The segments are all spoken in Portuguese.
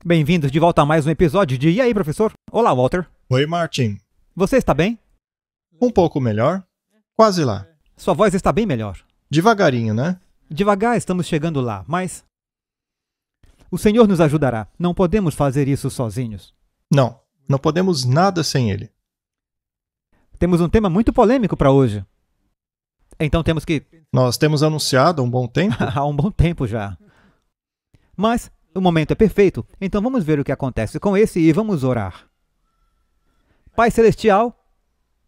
Bem-vindos de volta a mais um episódio de E aí, professor? Olá, Walter. Oi, Martin. Você está bem? Um pouco melhor? Quase lá. Sua voz está bem melhor. Devagarinho, né? Devagar estamos chegando lá, mas o Senhor nos ajudará. Não podemos fazer isso sozinhos. Não podemos nada sem Ele. Temos um tema muito polêmico para hoje. Então temos que... Nós temos anunciado há um bom tempo. há um bom tempo já. Mas o momento é perfeito, então vamos ver o que acontece com esse e vamos orar. Pai Celestial,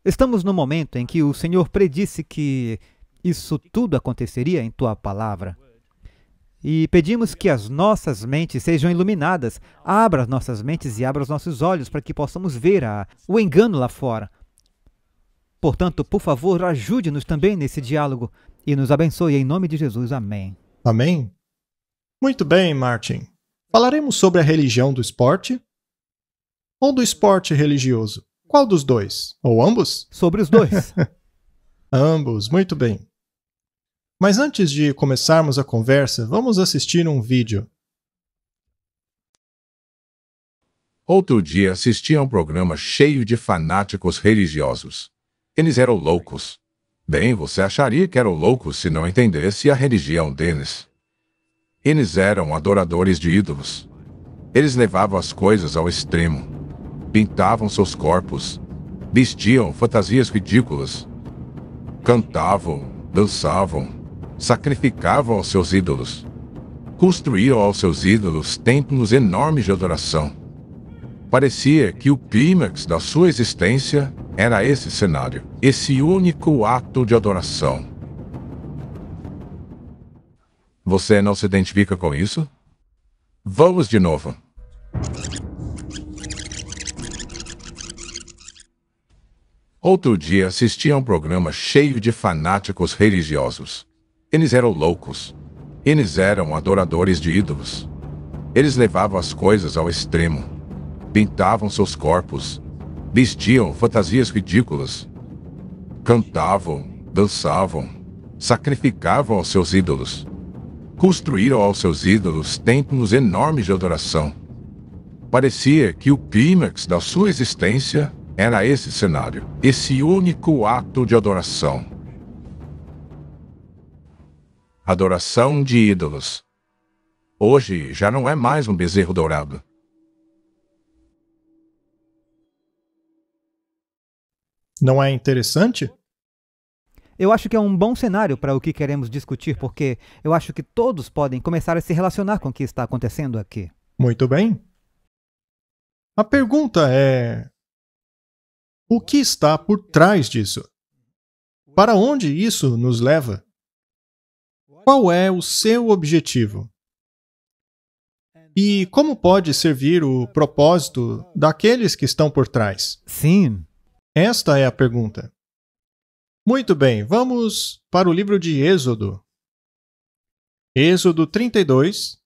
estamos no momento em que o Senhor predisse que isso tudo aconteceria em Tua Palavra. E pedimos que as nossas mentes sejam iluminadas. Abra as nossas mentes e abra os nossos olhos para que possamos ver o engano lá fora. Portanto, por favor, ajude-nos também nesse diálogo e nos abençoe em nome de Jesus. Amém. Amém? Muito bem, Martin. Falaremos sobre a religião do esporte ou do esporte religioso? Qual dos dois? Ou ambos? Sobre os dois. Ambos, muito bem. Mas antes de começarmos a conversa, vamos assistir um vídeo. Outro dia assisti a um programa cheio de fanáticos religiosos. Eles eram loucos. Bem, você acharia que eram loucos se não entendesse a religião deles. Eles eram adoradores de ídolos. Eles levavam as coisas ao extremo. Pintavam seus corpos. Vestiam fantasias ridículas. Cantavam, dançavam. Sacrificavam aos seus ídolos. Construíam aos seus ídolos templos enormes de adoração. Parecia que o clímax da sua existência era esse cenário, esse único ato de adoração. Você não se identifica com isso? Vamos de novo. Outro dia assisti a um programa cheio de fanáticos religiosos. Eles eram loucos. Eles eram adoradores de ídolos. Eles levavam as coisas ao extremo. Pintavam seus corpos. Vestiam fantasias ridículas. Cantavam, dançavam. Sacrificavam aos seus ídolos. Construíram aos seus ídolos templos enormes de adoração. Parecia que o clímax da sua existência era esse cenário, esse único ato de adoração. Adoração de ídolos. Hoje já não é mais um bezerro dourado. Não é interessante? Eu acho que é um bom cenário para o que queremos discutir, porque eu acho que todos podem começar a se relacionar com o que está acontecendo aqui. Muito bem. A pergunta é: o que está por trás disso? Para onde isso nos leva? Qual é o seu objetivo? E como pode servir o propósito daqueles que estão por trás? Sim. Esta é a pergunta. Muito bem, vamos para o livro de Êxodo. Êxodo 32,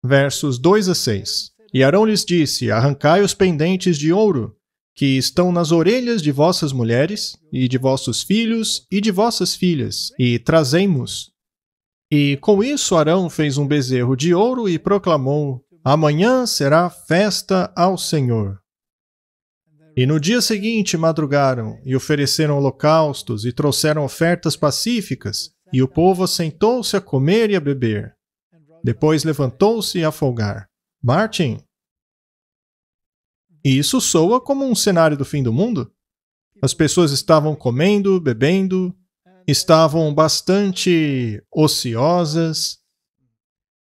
versos 2 a 6. E Arão lhes disse: arrancai os pendentes de ouro, que estão nas orelhas de vossas mulheres, e de vossos filhos, e de vossas filhas, e trazei-mos. E com isso Arão fez um bezerro de ouro e proclamou: amanhã será festa ao Senhor. E no dia seguinte madrugaram, e ofereceram holocaustos, e trouxeram ofertas pacíficas, e o povo assentou-se a comer e a beber. Depois levantou-se a folgar. Martin? E isso soa como um cenário do fim do mundo? As pessoas estavam comendo, bebendo, estavam bastante ociosas.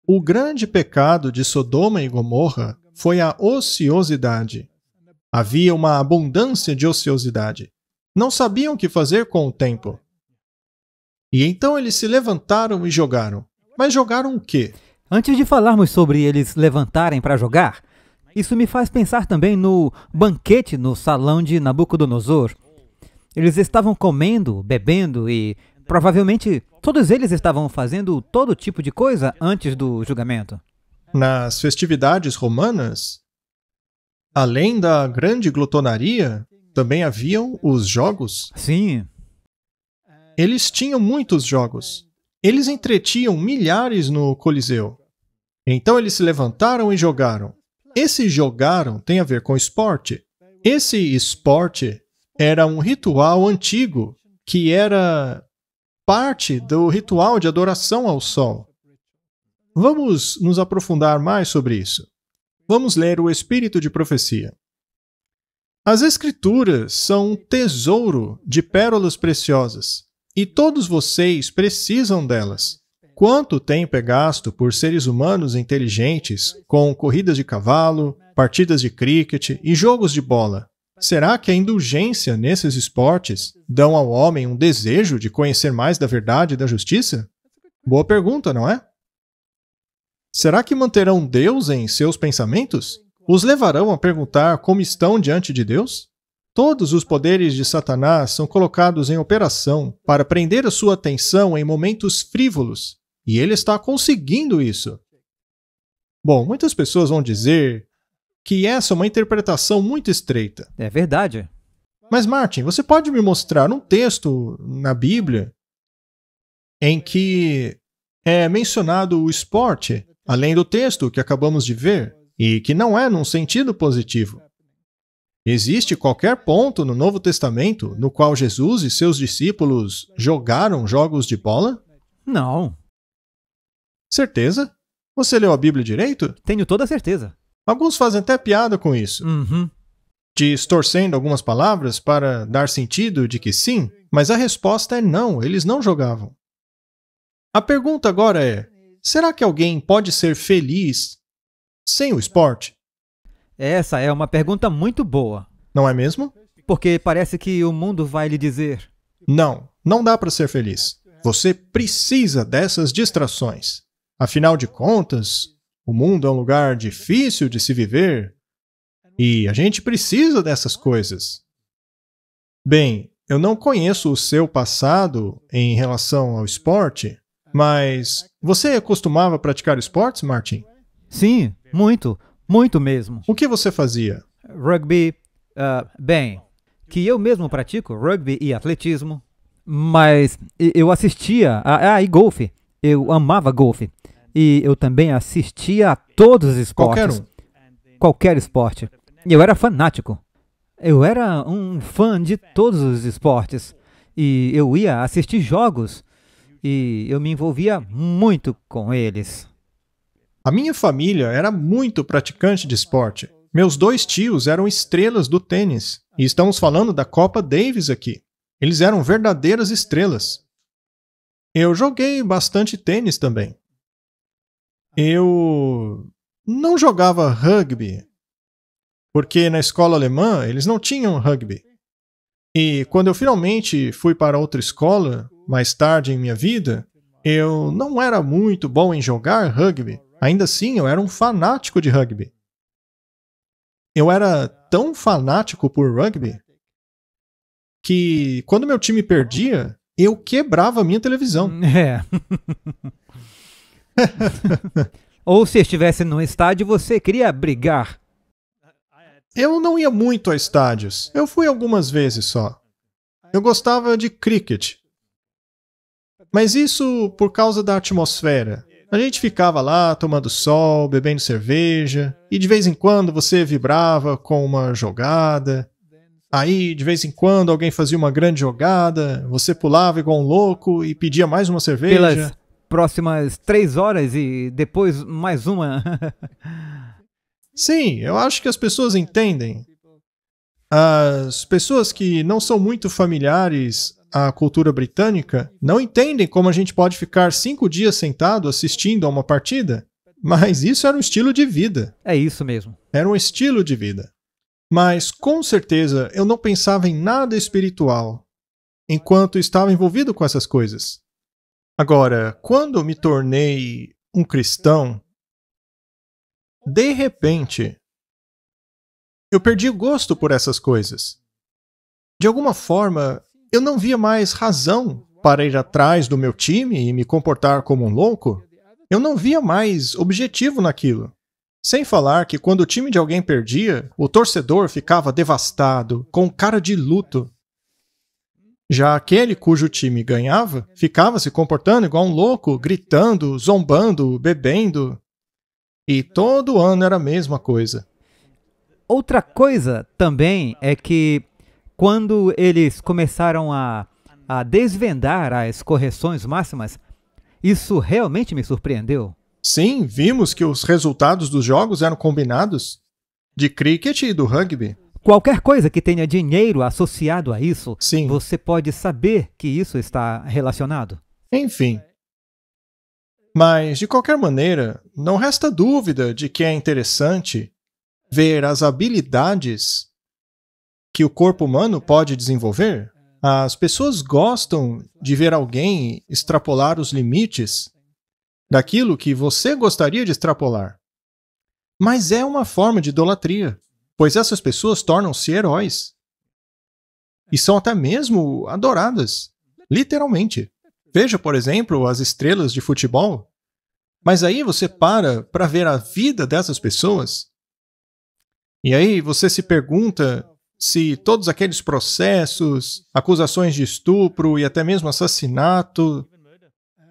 O grande pecado de Sodoma e Gomorra foi a ociosidade. Havia uma abundância de ociosidade. Não sabiam o que fazer com o tempo. E então eles se levantaram e jogaram. Mas jogaram o quê? Antes de falarmos sobre eles levantarem para jogar, isso me faz pensar também no banquete no salão de Nabucodonosor. Eles estavam comendo, bebendo e provavelmente todos eles estavam fazendo todo tipo de coisa antes do julgamento. Nas festividades romanas, além da grande glutonaria, também haviam os jogos. Sim. Eles tinham muitos jogos. Eles entretinham milhares no Coliseu. Então eles se levantaram e jogaram. Esse jogaram tem a ver com esporte. Esse esporte era um ritual antigo que era parte do ritual de adoração ao sol. Vamos nos aprofundar mais sobre isso. Vamos ler o Espírito de Profecia. As Escrituras são um tesouro de pérolas preciosas, e todos vocês precisam delas. Quanto tempo é gasto por seres humanos inteligentes com corridas de cavalo, partidas de cricket e jogos de bola? Será que a indulgência nesses esportes dão ao homem um desejo de conhecer mais da verdade e da justiça? Boa pergunta, não é? Será que manterão Deus em seus pensamentos? Os levarão a perguntar como estão diante de Deus? Todos os poderes de Satanás são colocados em operação para prender a sua atenção em momentos frívolos, e ele está conseguindo isso. Bom, muitas pessoas vão dizer que essa é uma interpretação muito estreita. É verdade. Mas, Martin, você pode me mostrar um texto na Bíblia em que é mencionado o esporte, além do texto que acabamos de ver, e que não é num sentido positivo? Existe qualquer ponto no Novo Testamento no qual Jesus e seus discípulos jogaram jogos de bola? Não. Certeza? Você leu a Bíblia direito? Tenho toda a certeza. Alguns fazem até piada com isso, distorcendo algumas palavras para dar sentido de que sim, mas a resposta é não, eles não jogavam. A pergunta agora é: será que alguém pode ser feliz sem o esporte? Essa é uma pergunta muito boa, Não é mesmo? porque parece que o mundo vai lhe dizer: Não, não dá para ser feliz. Você precisa dessas distrações. Afinal de contas, o mundo é um lugar difícil de se viver e a gente precisa dessas coisas. Bem, eu não conheço o seu passado em relação ao esporte, mas você costumava praticar esportes, Martin? sim, muito, muito mesmo. O que você fazia? Rugby, bem, que eu mesmo pratico rugby e atletismo, mas eu assistia e golfe. Eu amava golfe. E eu também assistia a todos os esportes. Qualquer esporte. Eu era fanático. Eu era um fã de todos os esportes. E eu ia assistir jogos. E eu me envolvia muito com eles. A minha família era muito praticante de esporte. Meus 2 tios eram estrelas do tênis. E estamos falando da Copa Davis aqui. Eles eram verdadeiras estrelas. Eu joguei bastante tênis também. Eu não jogava rugby, porque na escola alemã eles não tinham rugby. E quando eu finalmente fui para outra escola, mais tarde em minha vida, eu não era muito bom em jogar rugby. Ainda assim, eu era um fanático de rugby. Eu era tão fanático por rugby que quando meu time perdia, eu quebrava a minha televisão. É. Ou se estivesse no estádio, você queria brigar. Eu não ia muito a estádios. Eu fui algumas vezes só. Eu gostava de cricket. Mas isso por causa da atmosfera. A gente ficava lá tomando sol, bebendo cerveja, e de vez em quando você vibrava com uma jogada. Aí, de vez em quando, alguém fazia uma grande jogada, você pulava igual um louco e pedia mais uma cerveja. Pelas próximas 3 horas e depois mais uma. Sim, eu acho que as pessoas entendem. As pessoas que não são muito familiares à cultura britânica não entendem como a gente pode ficar 5 dias sentado assistindo a uma partida. Mas isso era um estilo de vida. É isso mesmo. Era um estilo de vida. Mas, com certeza, eu não pensava em nada espiritual enquanto estava envolvido com essas coisas. Agora, quando me tornei um cristão, de repente, eu perdi o gosto por essas coisas. De alguma forma, eu não via mais razão para ir atrás do meu time e me comportar como um louco. Eu não via mais objetivo naquilo. Sem falar que quando o time de alguém perdia, o torcedor ficava devastado, com cara de luto. Já aquele cujo time ganhava, ficava se comportando igual um louco, gritando, zombando, bebendo. E todo ano era a mesma coisa. Outra coisa também é que quando eles começaram a desvendar as correções máximas, isso realmente me surpreendeu. Sim, vimos que os resultados dos jogos eram combinados de cricket e do rugby. Qualquer coisa que tenha dinheiro associado a isso, Sim. você pode saber que isso está relacionado. Enfim. Mas, de qualquer maneira, não resta dúvida de que é interessante ver as habilidades que o corpo humano pode desenvolver. As pessoas gostam de ver alguém extrapolar os limites daquilo que você gostaria de extrapolar. Mas é uma forma de idolatria, pois essas pessoas tornam-se heróis. E são até mesmo adoradas, literalmente. Veja, por exemplo, as estrelas de futebol. Mas aí você para ver a vida dessas pessoas. E aí você se pergunta se todos aqueles processos, acusações de estupro e até mesmo assassinato,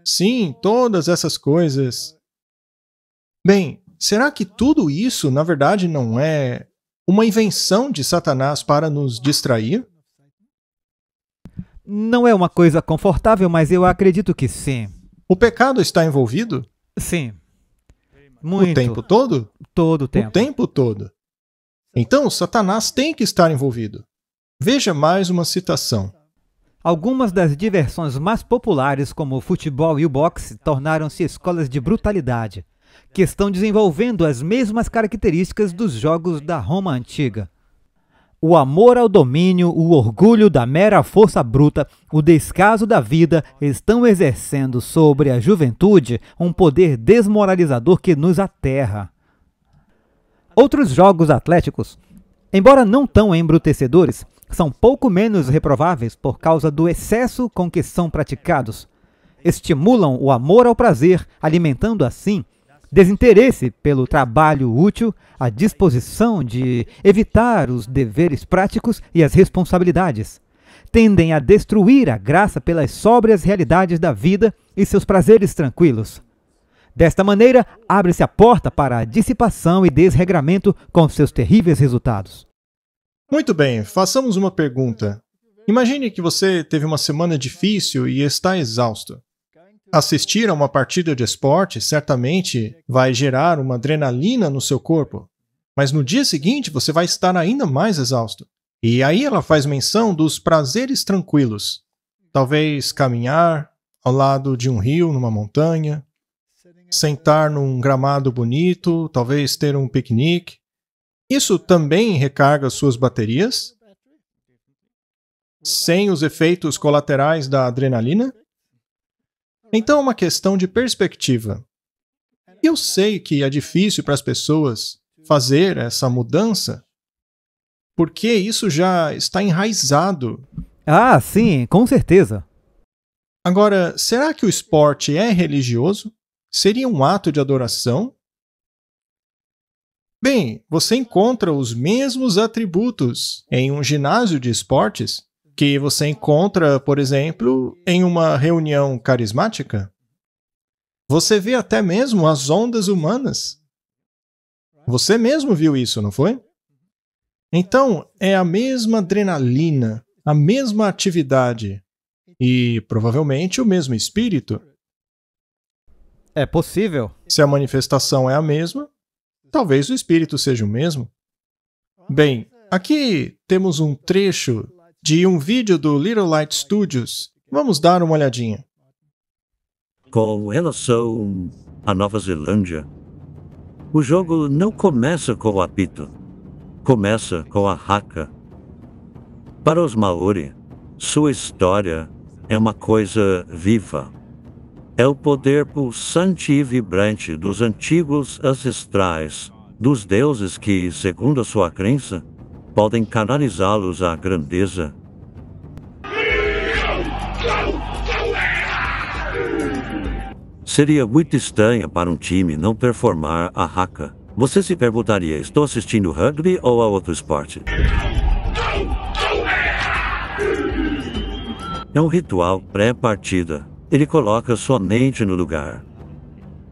sim, todas essas coisas. Bem, será que tudo isso, na verdade, não é uma invenção de Satanás para nos distrair? Não é uma coisa confortável, mas eu acredito que sim. O pecado está envolvido? Sim. Muito. O tempo todo? Todo o tempo. O tempo todo. Então, Satanás tem que estar envolvido. Veja mais uma citação. Algumas das diversões mais populares, como o futebol e o boxe, tornaram-se escolas de brutalidade, que estão desenvolvendo as mesmas características dos jogos da Roma antiga. O amor ao domínio, o orgulho da mera força bruta, o descaso da vida estão exercendo sobre a juventude um poder desmoralizador que nos aterra. Outros jogos atléticos, embora não tão embrutecedores, são pouco menos reprováveis por causa do excesso com que são praticados. Estimulam o amor ao prazer, alimentando assim desinteresse pelo trabalho útil, a disposição de evitar os deveres práticos e as responsabilidades. Tendem a destruir a graça pelas sóbrias realidades da vida e seus prazeres tranquilos. Desta maneira, abre-se a porta para a dissipação e desregramento com seus terríveis resultados. Muito bem, façamos uma pergunta. Imagine que você teve uma semana difícil e está exausto. Assistir a uma partida de esporte certamente vai gerar uma adrenalina no seu corpo, mas no dia seguinte você vai estar ainda mais exausto. E aí ela faz menção dos prazeres tranquilos. Talvez caminhar ao lado de um rio, numa montanha, sentar num gramado bonito, talvez ter um piquenique. Isso também recarga suas baterias, sem os efeitos colaterais da adrenalina? Então é uma questão de perspectiva. Eu sei que é difícil para as pessoas fazer essa mudança, porque isso já está enraizado. Ah, sim, com certeza. Agora, será que o esporte é religioso? Seria um ato de adoração? Bem, você encontra os mesmos atributos em um ginásio de esportes que você encontra, por exemplo, em uma reunião carismática. Você vê até mesmo as ondas humanas. Você mesmo viu isso, não foi? Então, é a mesma adrenalina, a mesma atividade e, provavelmente, o mesmo espírito. É possível. Se a manifestação é a mesma, talvez o espírito seja o mesmo. Bem, aqui temos um trecho de um vídeo do Little Light Studios. Vamos dar uma olhadinha. Com relação à Nova Zelândia, o jogo não começa com o apito, começa com a haka. Para os Maori, sua história é uma coisa viva. É o poder pulsante e vibrante dos antigos ancestrais, dos deuses que, segundo a sua crença, podem canalizá-los à grandeza. Seria muito estranho para um time não performar a haka. Você se perguntaria, estou assistindo rugby ou a outro esporte? É um ritual pré-partida. Ele coloca sua mente no lugar.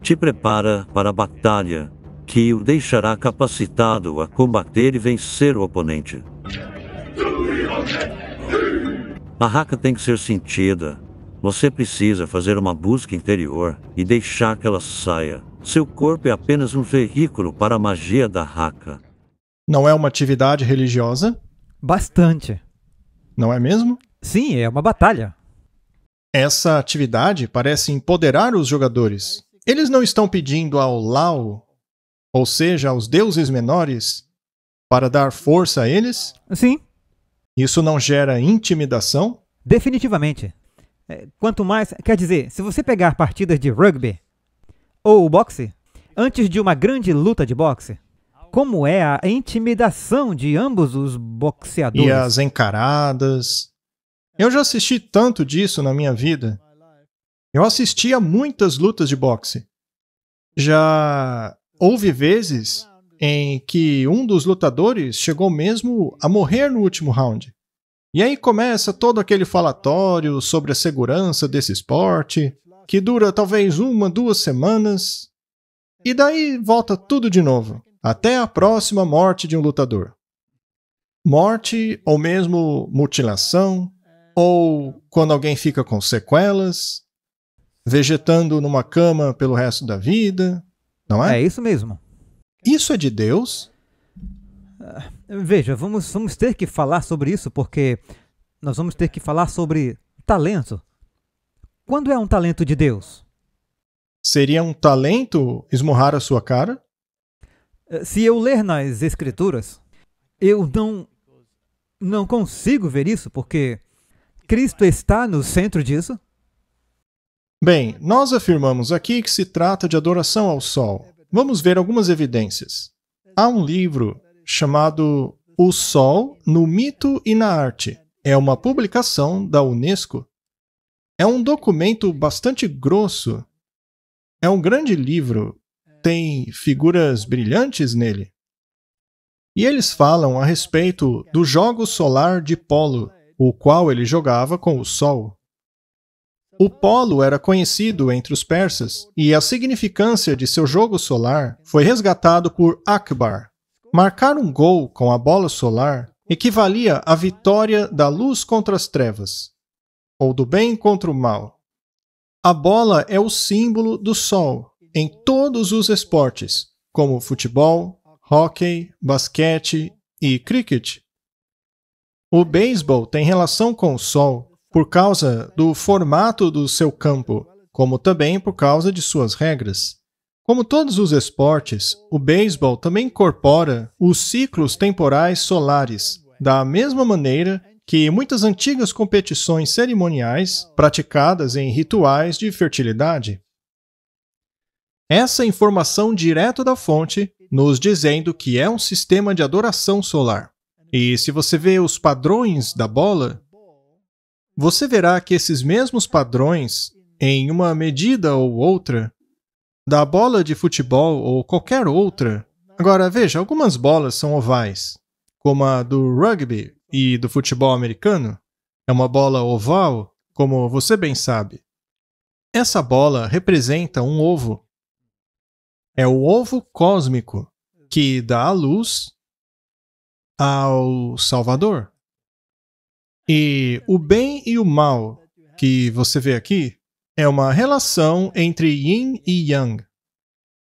Te prepara para a batalha que o deixará capacitado a combater e vencer o oponente. A haka tem que ser sentida. Você precisa fazer uma busca interior e deixar que ela saia. Seu corpo é apenas um veículo para a magia da haka. Não é uma atividade religiosa? Bastante. Não é mesmo? Sim, é uma batalha. Essa atividade parece empoderar os jogadores. Eles não estão pedindo ao Lao, ou seja, aos deuses menores, para dar força a eles? Sim, Isso não gera intimidação? definitivamente. Quanto mais, quer dizer, se você pegar partidas de rugby ou boxe, antes de uma grande luta de boxe, como é a intimidação de ambos os boxeadores? E as encaradas? Eu já assisti tanto disso na minha vida. Eu assisti a muitas lutas de boxe. Já houve vezes em que um dos lutadores chegou mesmo a morrer no último round. E aí começa todo aquele falatório sobre a segurança desse esporte, que dura talvez 1, 2 semanas, e daí volta tudo de novo, até a próxima morte de um lutador. Morte, ou mesmo mutilação, ou quando alguém fica com sequelas, vegetando numa cama pelo resto da vida, não é? É isso mesmo. Isso é de Deus? Veja, vamos ter que falar sobre isso, porque nós vamos ter que falar sobre talento. Quando é um talento de Deus? Seria um talento esmurrar a sua cara? Se eu ler nas Escrituras, eu não consigo ver isso, porque Cristo está no centro disso. Bem, nós afirmamos aqui que se trata de adoração ao Sol. Vamos ver algumas evidências. Há um livro chamado O Sol no Mito e na Arte. É uma publicação da Unesco. É um documento bastante grosso. É um grande livro. Tem figuras brilhantes nele. E eles falam a respeito do jogo solar de polo, o qual ele jogava com o Sol. O polo era conhecido entre os persas e a significância de seu jogo solar foi resgatado por Akbar. Marcar um gol com a bola solar equivalia à vitória da luz contra as trevas, ou do bem contra o mal. A bola é o símbolo do sol em todos os esportes, como futebol, hóquei, basquete e cricket. O beisebol tem relação com o sol por causa do formato do seu campo, como também por causa de suas regras. Como todos os esportes, o beisebol também incorpora os ciclos temporais solares, da mesma maneira que muitas antigas competições cerimoniais praticadas em rituais de fertilidade. Essa informação direto da fonte, nos dizendo que é um sistema de adoração solar. E se você vê os padrões da bola, você verá que esses mesmos padrões, em uma medida ou outra, da bola de futebol ou qualquer outra. Agora, veja, algumas bolas são ovais, como a do rugby e do futebol americano. É uma bola oval, como você bem sabe. Essa bola representa um ovo. É o ovo cósmico, que dá a luz ao Salvador. E o bem e o mal, que você vê aqui, é uma relação entre yin e yang.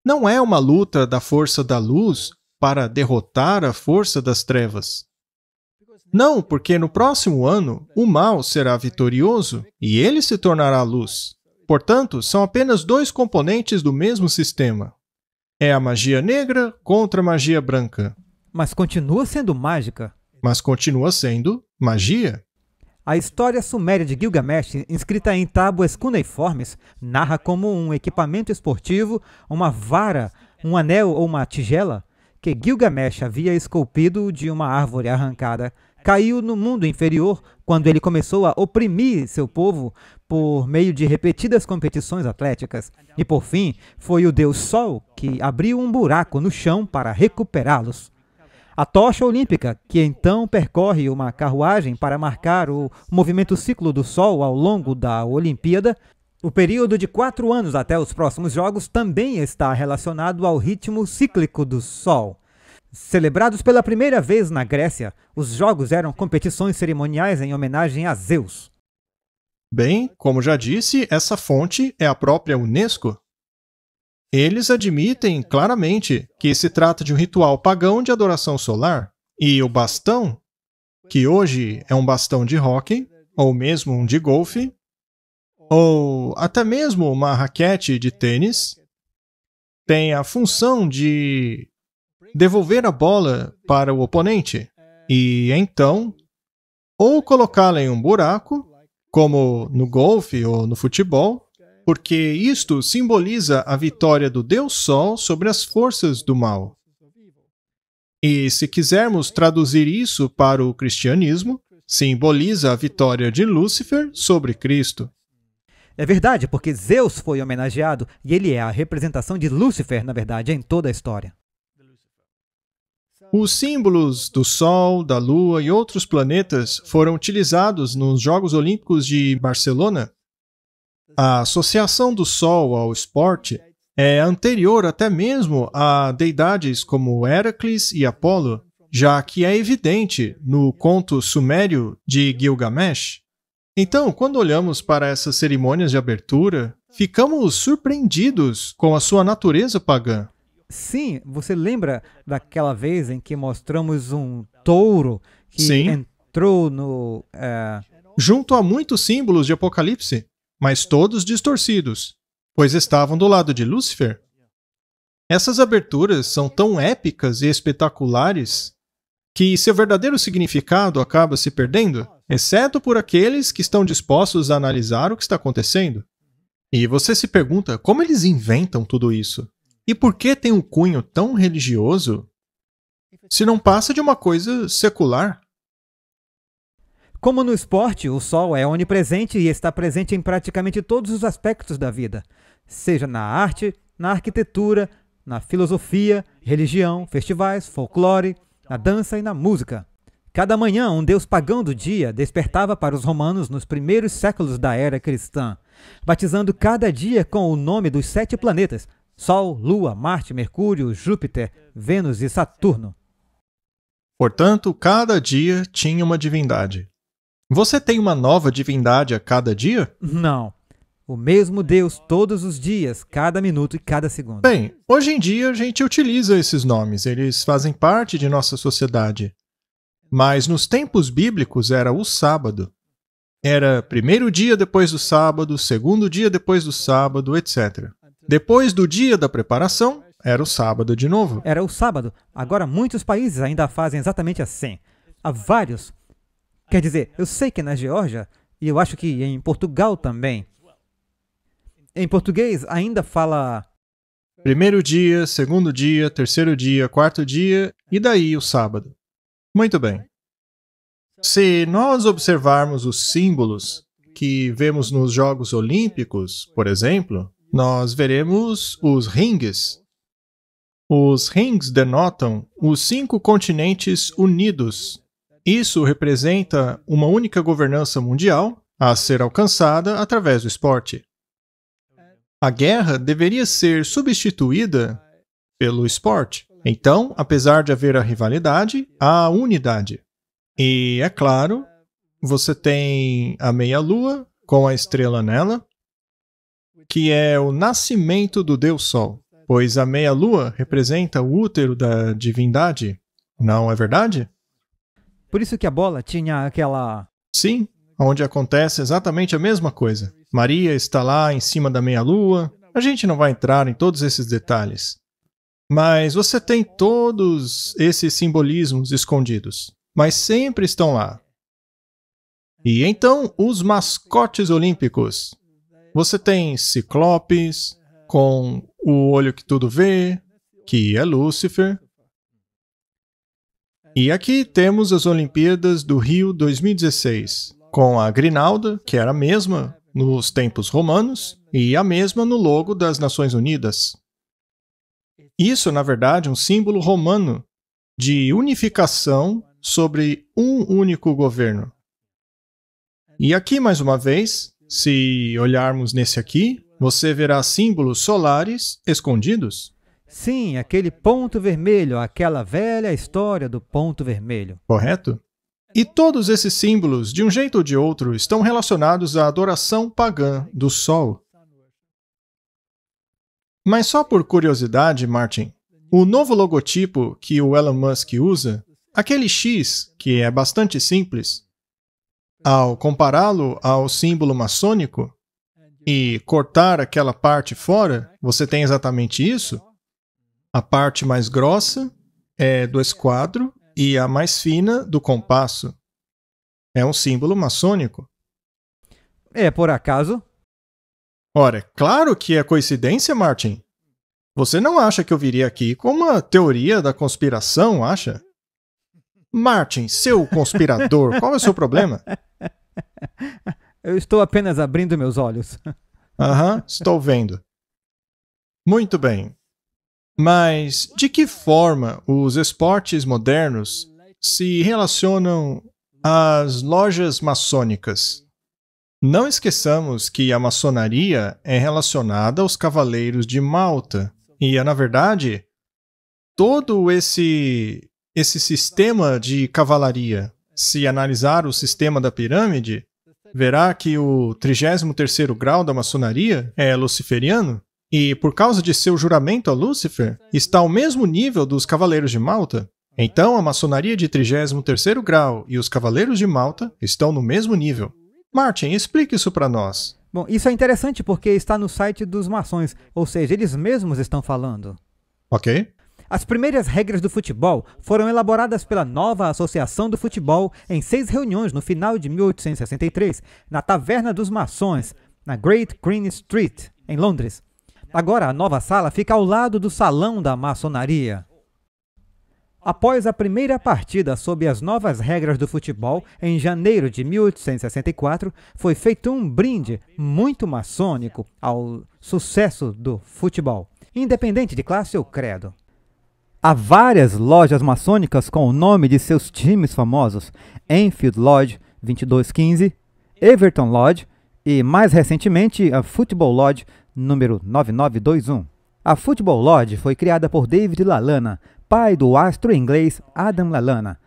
Não é uma luta da força da luz para derrotar a força das trevas. Não, porque no próximo ano o mal será vitorioso e ele se tornará luz. Portanto, são apenas dois componentes do mesmo sistema. É a magia negra contra a magia branca. Mas continua sendo mágica. Mas continua sendo magia. A história suméria de Gilgamesh, inscrita em tábuas cuneiformes, narra como um equipamento esportivo, uma vara, um anel ou uma tigela, que Gilgamesh havia esculpido de uma árvore arrancada, caiu no mundo inferior quando ele começou a oprimir seu povo por meio de repetidas competições atléticas. E por fim, foi o deus Sol que abriu um buraco no chão para recuperá-los. A tocha olímpica, que então percorre uma carruagem para marcar o movimento ciclo do Sol ao longo da Olimpíada, O período de 4 anos até os próximos Jogos também está relacionado ao ritmo cíclico do Sol. Celebrados pela primeira vez na Grécia, os Jogos eram competições cerimoniais em homenagem a Zeus. Bem, como já disse, essa fonte é a própria Unesco. Eles admitem claramente que se trata de um ritual pagão de adoração solar, e o bastão, que hoje é um bastão de hóquei, ou mesmo um de golfe, ou até mesmo uma raquete de tênis, tem a função de devolver a bola para o oponente e, então, ou colocá-la em um buraco, como no golfe ou no futebol, porque isto simboliza a vitória do Deus Sol sobre as forças do mal. E se quisermos traduzir isso para o cristianismo, simboliza a vitória de Lúcifer sobre Cristo. É verdade, porque Zeus foi homenageado e ele é a representação de Lúcifer, na verdade, em toda a história. Os símbolos do Sol, da Lua e outros planetas foram utilizados nos Jogos Olímpicos de Barcelona. A associação do Sol ao esporte é anterior até mesmo a deidades como Héracles e Apolo, já que é evidente no conto sumério de Gilgamesh. Então, quando olhamos para essas cerimônias de abertura, ficamos surpreendidos com a sua natureza pagã. Sim, você lembra daquela vez em que mostramos um touro que entrou no... junto a muitos símbolos de Apocalipse, mas todos distorcidos, pois estavam do lado de Lúcifer. Essas aberturas são tão épicas e espetaculares que seu verdadeiro significado acaba se perdendo, exceto por aqueles que estão dispostos a analisar o que está acontecendo. E você se pergunta como eles inventam tudo isso? E por que tem um cunho tão religioso se não passa de uma coisa secular? Como no esporte, o Sol é onipresente e está presente em praticamente todos os aspectos da vida, seja na arte, na arquitetura, na filosofia, religião, festivais, folclore, na dança e na música. Cada manhã, um deus pagão do dia despertava para os romanos nos primeiros séculos da era cristã, batizando cada dia com o nome dos 7 planetas: Sol, Lua, Marte, Mercúrio, Júpiter, Vênus e Saturno. Portanto, cada dia tinha uma divindade. Você tem uma nova divindade a cada dia? Não. O mesmo Deus todos os dias, cada minuto e cada segundo. Bem, hoje em dia a gente utiliza esses nomes, eles fazem parte de nossa sociedade. Mas nos tempos bíblicos era o sábado. Era primeiro dia depois do sábado, segundo dia depois do sábado, etc. Depois do dia da preparação, era o sábado de novo. Era o sábado. Agora muitos países ainda fazem exatamente assim. Há vários. Quer dizer, eu sei que na Geórgia, e eu acho que em Portugal também, em português ainda fala primeiro dia, segundo dia, terceiro dia, quarto dia e daí o sábado. Muito bem. Se nós observarmos os símbolos que vemos nos Jogos Olímpicos, por exemplo, nós veremos os rings. Os rings denotam os 5 continentes unidos. Isso representa uma única governança mundial a ser alcançada através do esporte. A guerra deveria ser substituída pelo esporte. Então, apesar de haver a rivalidade, há a unidade. E, é claro, você tem a meia-lua com a estrela nela, que é o nascimento do Deus Sol, pois a meia-lua representa o útero da divindade. Não é verdade? Por isso que a bola tinha aquela... Sim, onde acontece exatamente a mesma coisa. Maria está lá em cima da meia-lua. A gente não vai entrar em todos esses detalhes. Mas você tem todos esses simbolismos escondidos, mas sempre estão lá. E então, os mascotes olímpicos. Você tem Ciclopes, com o olho que tudo vê, que é Lúcifer. E aqui temos as Olimpíadas do Rio 2016, com a grinalda, que era a mesma nos tempos romanos, e a mesma no logo das Nações Unidas. Isso, na verdade, é um símbolo romano de unificação sobre um único governo. E aqui, mais uma vez, Se olharmos nesse aqui, você verá símbolos solares escondidos. Sim, aquele ponto vermelho, aquela velha história do ponto vermelho. Correto? E todos esses símbolos, de um jeito ou de outro, estão relacionados à adoração pagã do Sol. Mas só por curiosidade, Martin, o novo logotipo que o Elon Musk usa, aquele X, que é bastante simples, ao compará-lo ao símbolo maçônico e cortar aquela parte fora, você tem exatamente isso? A parte mais grossa é do esquadro e a mais fina do compasso. É um símbolo maçônico. É por acaso? Ora, claro que é coincidência, Martin. Você não acha que eu viria aqui com uma teoria da conspiração, acha? Martin, seu conspirador, qual é o seu problema? Eu estou apenas abrindo meus olhos. Aham, estou vendo. Muito bem. Mas de que forma os esportes modernos se relacionam às lojas maçônicas? Não esqueçamos que a maçonaria é relacionada aos Cavaleiros de Malta. E, na verdade, todo esse sistema de cavalaria, se analisar o sistema da pirâmide, verá que o 33º grau da maçonaria é luciferiano. E, por causa de seu juramento a Lúcifer, está ao mesmo nível dos Cavaleiros de Malta. Então, a maçonaria de 33º grau e os Cavaleiros de Malta estão no mesmo nível. Martin, explique isso para nós. Bom, isso é interessante porque está no site dos maçons, ou seja, eles mesmos estão falando. Ok. As primeiras regras do futebol foram elaboradas pela nova Associação do Futebol em 6 reuniões no final de 1863, na Taverna dos Maçons, na Great Queen Street, em Londres. Agora, a nova sala fica ao lado do Salão da Maçonaria. Após a primeira partida sob as novas regras do futebol, em janeiro de 1864, foi feito um brinde muito maçônico ao sucesso do futebol, independente de classe ou credo. Há várias lojas maçônicas com o nome de seus times famosos: Enfield Lodge 2215, Everton Lodge e, mais recentemente, a Football Lodge número 9921. A Football Lodge foi criada por David Lalana, pai do astro inglês Adam Lalana.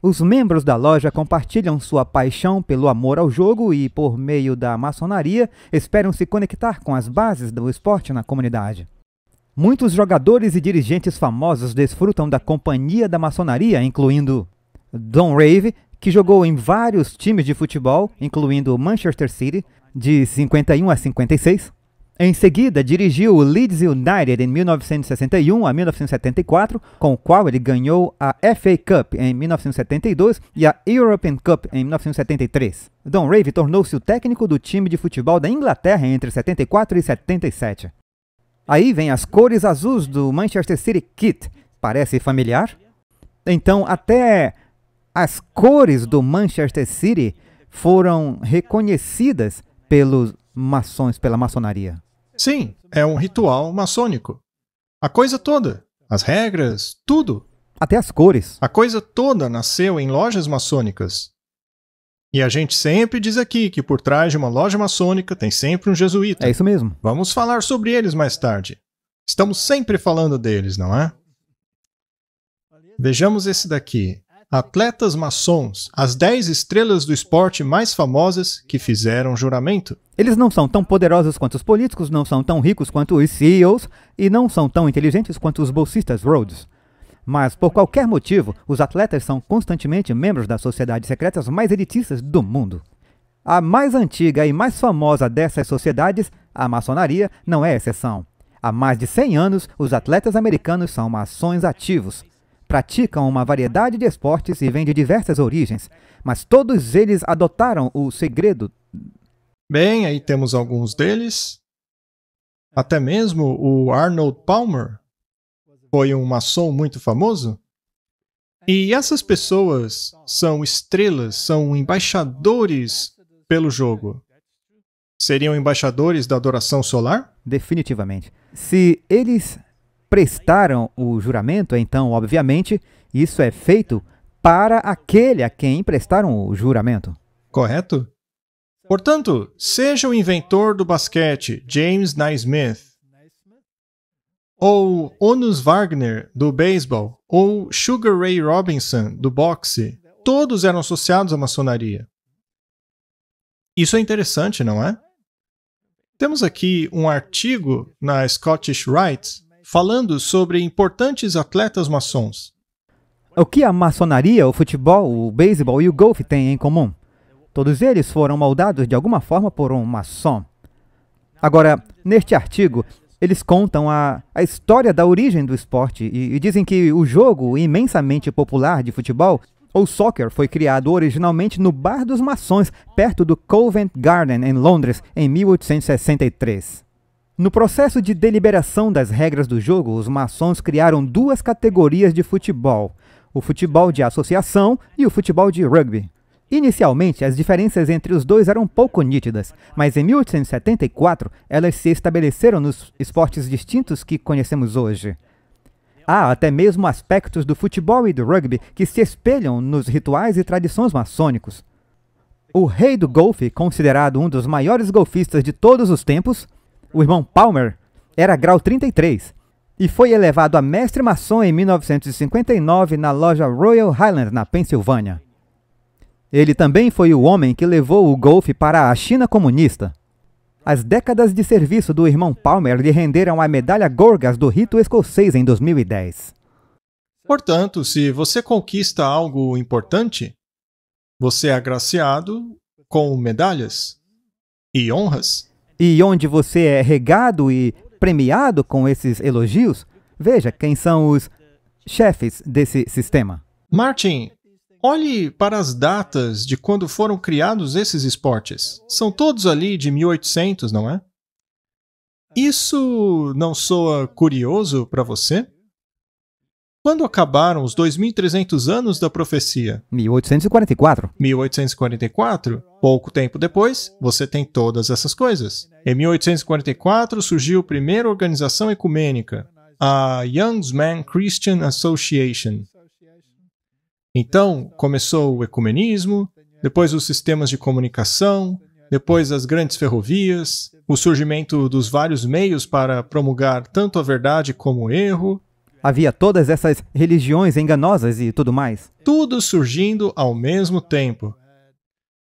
Os membros da loja compartilham sua paixão pelo amor ao jogo e, por meio da maçonaria, esperam se conectar com as bases do esporte na comunidade. Muitos jogadores e dirigentes famosos desfrutam da companhia da maçonaria, incluindo Don Rave, que jogou em vários times de futebol, incluindo o Manchester City, de 51 a 56. Em seguida, dirigiu o Leeds United em 1961 a 1974, com o qual ele ganhou a FA Cup em 1972 e a European Cup em 1973. Don Rave tornou-se o técnico do time de futebol da Inglaterra entre 74 e 77. Aí vem as cores azuis do Manchester City Kit. Parece familiar? Então, até as cores do Manchester City foram reconhecidas pelos maçons, pela maçonaria. Sim, é um ritual maçônico. A coisa toda, as regras, tudo. Até as cores. A coisa toda nasceu em lojas maçônicas. E a gente sempre diz aqui que por trás de uma loja maçônica tem sempre um jesuíta. É isso mesmo. Vamos falar sobre eles mais tarde. Estamos sempre falando deles, não é? Vejamos esse daqui. Atletas maçons, as 10 estrelas do esporte mais famosas que fizeram juramento. Eles não são tão poderosos quanto os políticos, não são tão ricos quanto os CEOs e não são tão inteligentes quanto os bolsistas Rhodes. Mas, por qualquer motivo, os atletas são constantemente membros das sociedades secretas mais elitistas do mundo. A mais antiga e mais famosa dessas sociedades, a maçonaria, não é exceção. Há mais de 100 anos, os atletas americanos são maçons ativos. Praticam uma variedade de esportes e vêm de diversas origens, mas todos eles adotaram o segredo. Bem, aí temos alguns deles. Até mesmo o Arnold Palmer foi um maçom muito famoso. E essas pessoas são estrelas, são embaixadores pelo jogo. Seriam embaixadores da adoração solar? Definitivamente. Se eles prestaram o juramento, então, obviamente, isso é feito para aquele a quem prestaram o juramento. Correto? Portanto, seja o inventor do basquete, James Naismith, ou Honus Wagner, do beisebol, ou Sugar Ray Robinson, do boxe, todos eram associados à maçonaria. Isso é interessante, não é? Temos aqui um artigo na Scottish Rite falando sobre importantes atletas maçons. O que a maçonaria, o futebol, o beisebol e o golfe têm em comum? Todos eles foram moldados de alguma forma por um maçom. Agora, neste artigo, eles contam a história da origem do esporte e dizem que o jogo imensamente popular de futebol, ou soccer, foi criado originalmente no Bar dos Maçons, perto do Covent Garden, em Londres, em 1863. No processo de deliberação das regras do jogo, os maçons criaram duas categorias de futebol: o futebol de associação e o futebol de rugby. Inicialmente, as diferenças entre os dois eram pouco nítidas, mas em 1874 elas se estabeleceram nos esportes distintos que conhecemos hoje. Há até mesmo aspectos do futebol e do rugby que se espelham nos rituais e tradições maçônicos. O rei do golfe, considerado um dos maiores golfistas de todos os tempos, o irmão Palmer, era grau 33 e foi elevado a mestre maçom em 1959 na loja Royal Highland, na Pensilvânia. Ele também foi o homem que levou o golfe para a China comunista. As décadas de serviço do irmão Palmer lhe renderam a medalha Gorgas do rito escocês em 2010. Portanto, se você conquista algo importante, você é agraciado com medalhas e honras. E onde você é regado e premiado com esses elogios, veja quem são os chefes desse sistema. Martin, olhe para as datas de quando foram criados esses esportes. São todos ali de 1800, não é? Isso não soa curioso para você? Quando acabaram os 2.300 anos da profecia? 1844. 1844? Pouco tempo depois, você tem todas essas coisas. Em 1844 surgiu a primeira organização ecumênica, a Young Men's Christian Association. Então, começou o ecumenismo, depois os sistemas de comunicação, depois as grandes ferrovias, o surgimento dos vários meios para promulgar tanto a verdade como o erro. Havia todas essas religiões enganosas e tudo mais. Tudo surgindo ao mesmo tempo.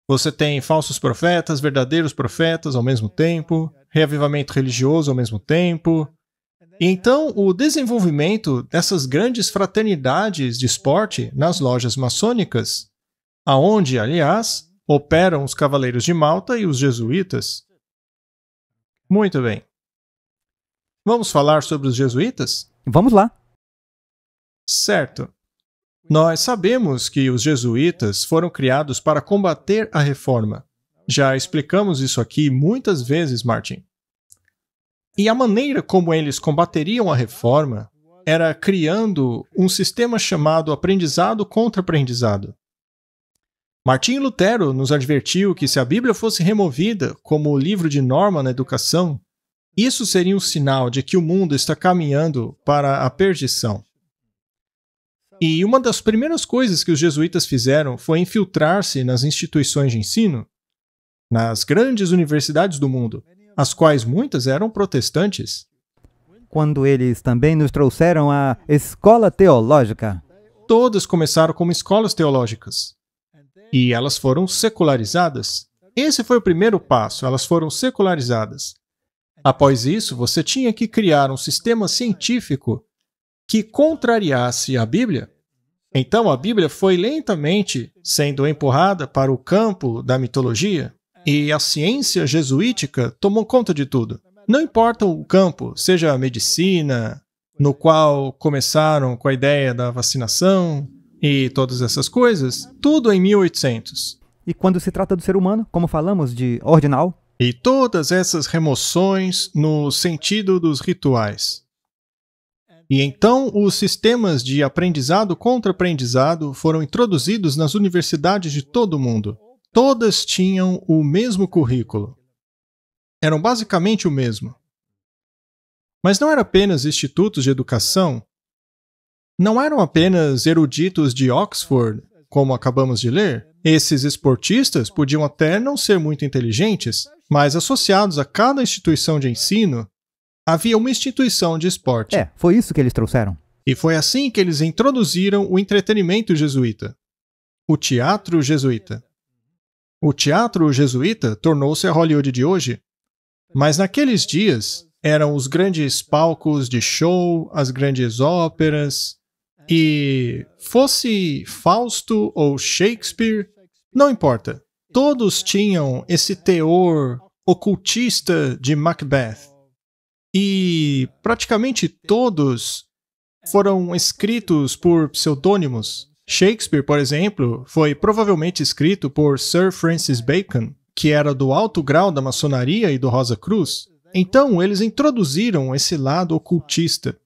Você tem falsos profetas, verdadeiros profetas ao mesmo tempo, reavivamento religioso ao mesmo tempo. E então, o desenvolvimento dessas grandes fraternidades de esporte nas lojas maçônicas, aonde, aliás, operam os Cavaleiros de Malta e os Jesuítas. Muito bem. Vamos falar sobre os Jesuítas? Vamos lá. Certo. Nós sabemos que os Jesuítas foram criados para combater a reforma. Já explicamos isso aqui muitas vezes, Martin. E a maneira como eles combateriam a reforma era criando um sistema chamado aprendizado contra aprendizado. Martinho Lutero nos advertiu que se a Bíblia fosse removida como livro de norma na educação, isso seria um sinal de que o mundo está caminhando para a perdição. E uma das primeiras coisas que os jesuítas fizeram foi infiltrar-se nas instituições de ensino, nas grandes universidades do mundo, as quais muitas eram protestantes. Quando eles também nos trouxeram a escola teológica. Todas começaram como escolas teológicas. E elas foram secularizadas. Esse foi o primeiro passo, elas foram secularizadas. Após isso, você tinha que criar um sistema científico que contrariasse a Bíblia. Então a Bíblia foi lentamente sendo empurrada para o campo da mitologia. E a ciência jesuítica tomou conta de tudo. Não importa o campo, seja a medicina, no qual começaram com a ideia da vacinação e todas essas coisas, tudo em 1800. E quando se trata do ser humano, como falamos de ordinal? E todas essas remoções no sentido dos rituais. E então os sistemas de aprendizado contra aprendizado foram introduzidos nas universidades de todo o mundo. Todas tinham o mesmo currículo. Eram basicamente o mesmo. Mas não eram apenas institutos de educação. Não eram apenas eruditos de Oxford, como acabamos de ler. Esses esportistas podiam até não ser muito inteligentes, mas associados a cada instituição de ensino, havia uma instituição de esporte. Foi isso que eles trouxeram. E foi assim que eles introduziram o entretenimento jesuíta, o teatro jesuíta. O teatro jesuíta tornou-se a Hollywood de hoje, mas naqueles dias eram os grandes palcos de show, as grandes óperas, e fosse Fausto ou Shakespeare, não importa. Todos tinham esse teor ocultista de Macbeth. E praticamente todos foram escritos por pseudônimos. Shakespeare, por exemplo, foi provavelmente escrito por Sir Francis Bacon, que era do alto grau da maçonaria e do Rosa Cruz. Então, eles introduziram esse lado ocultista.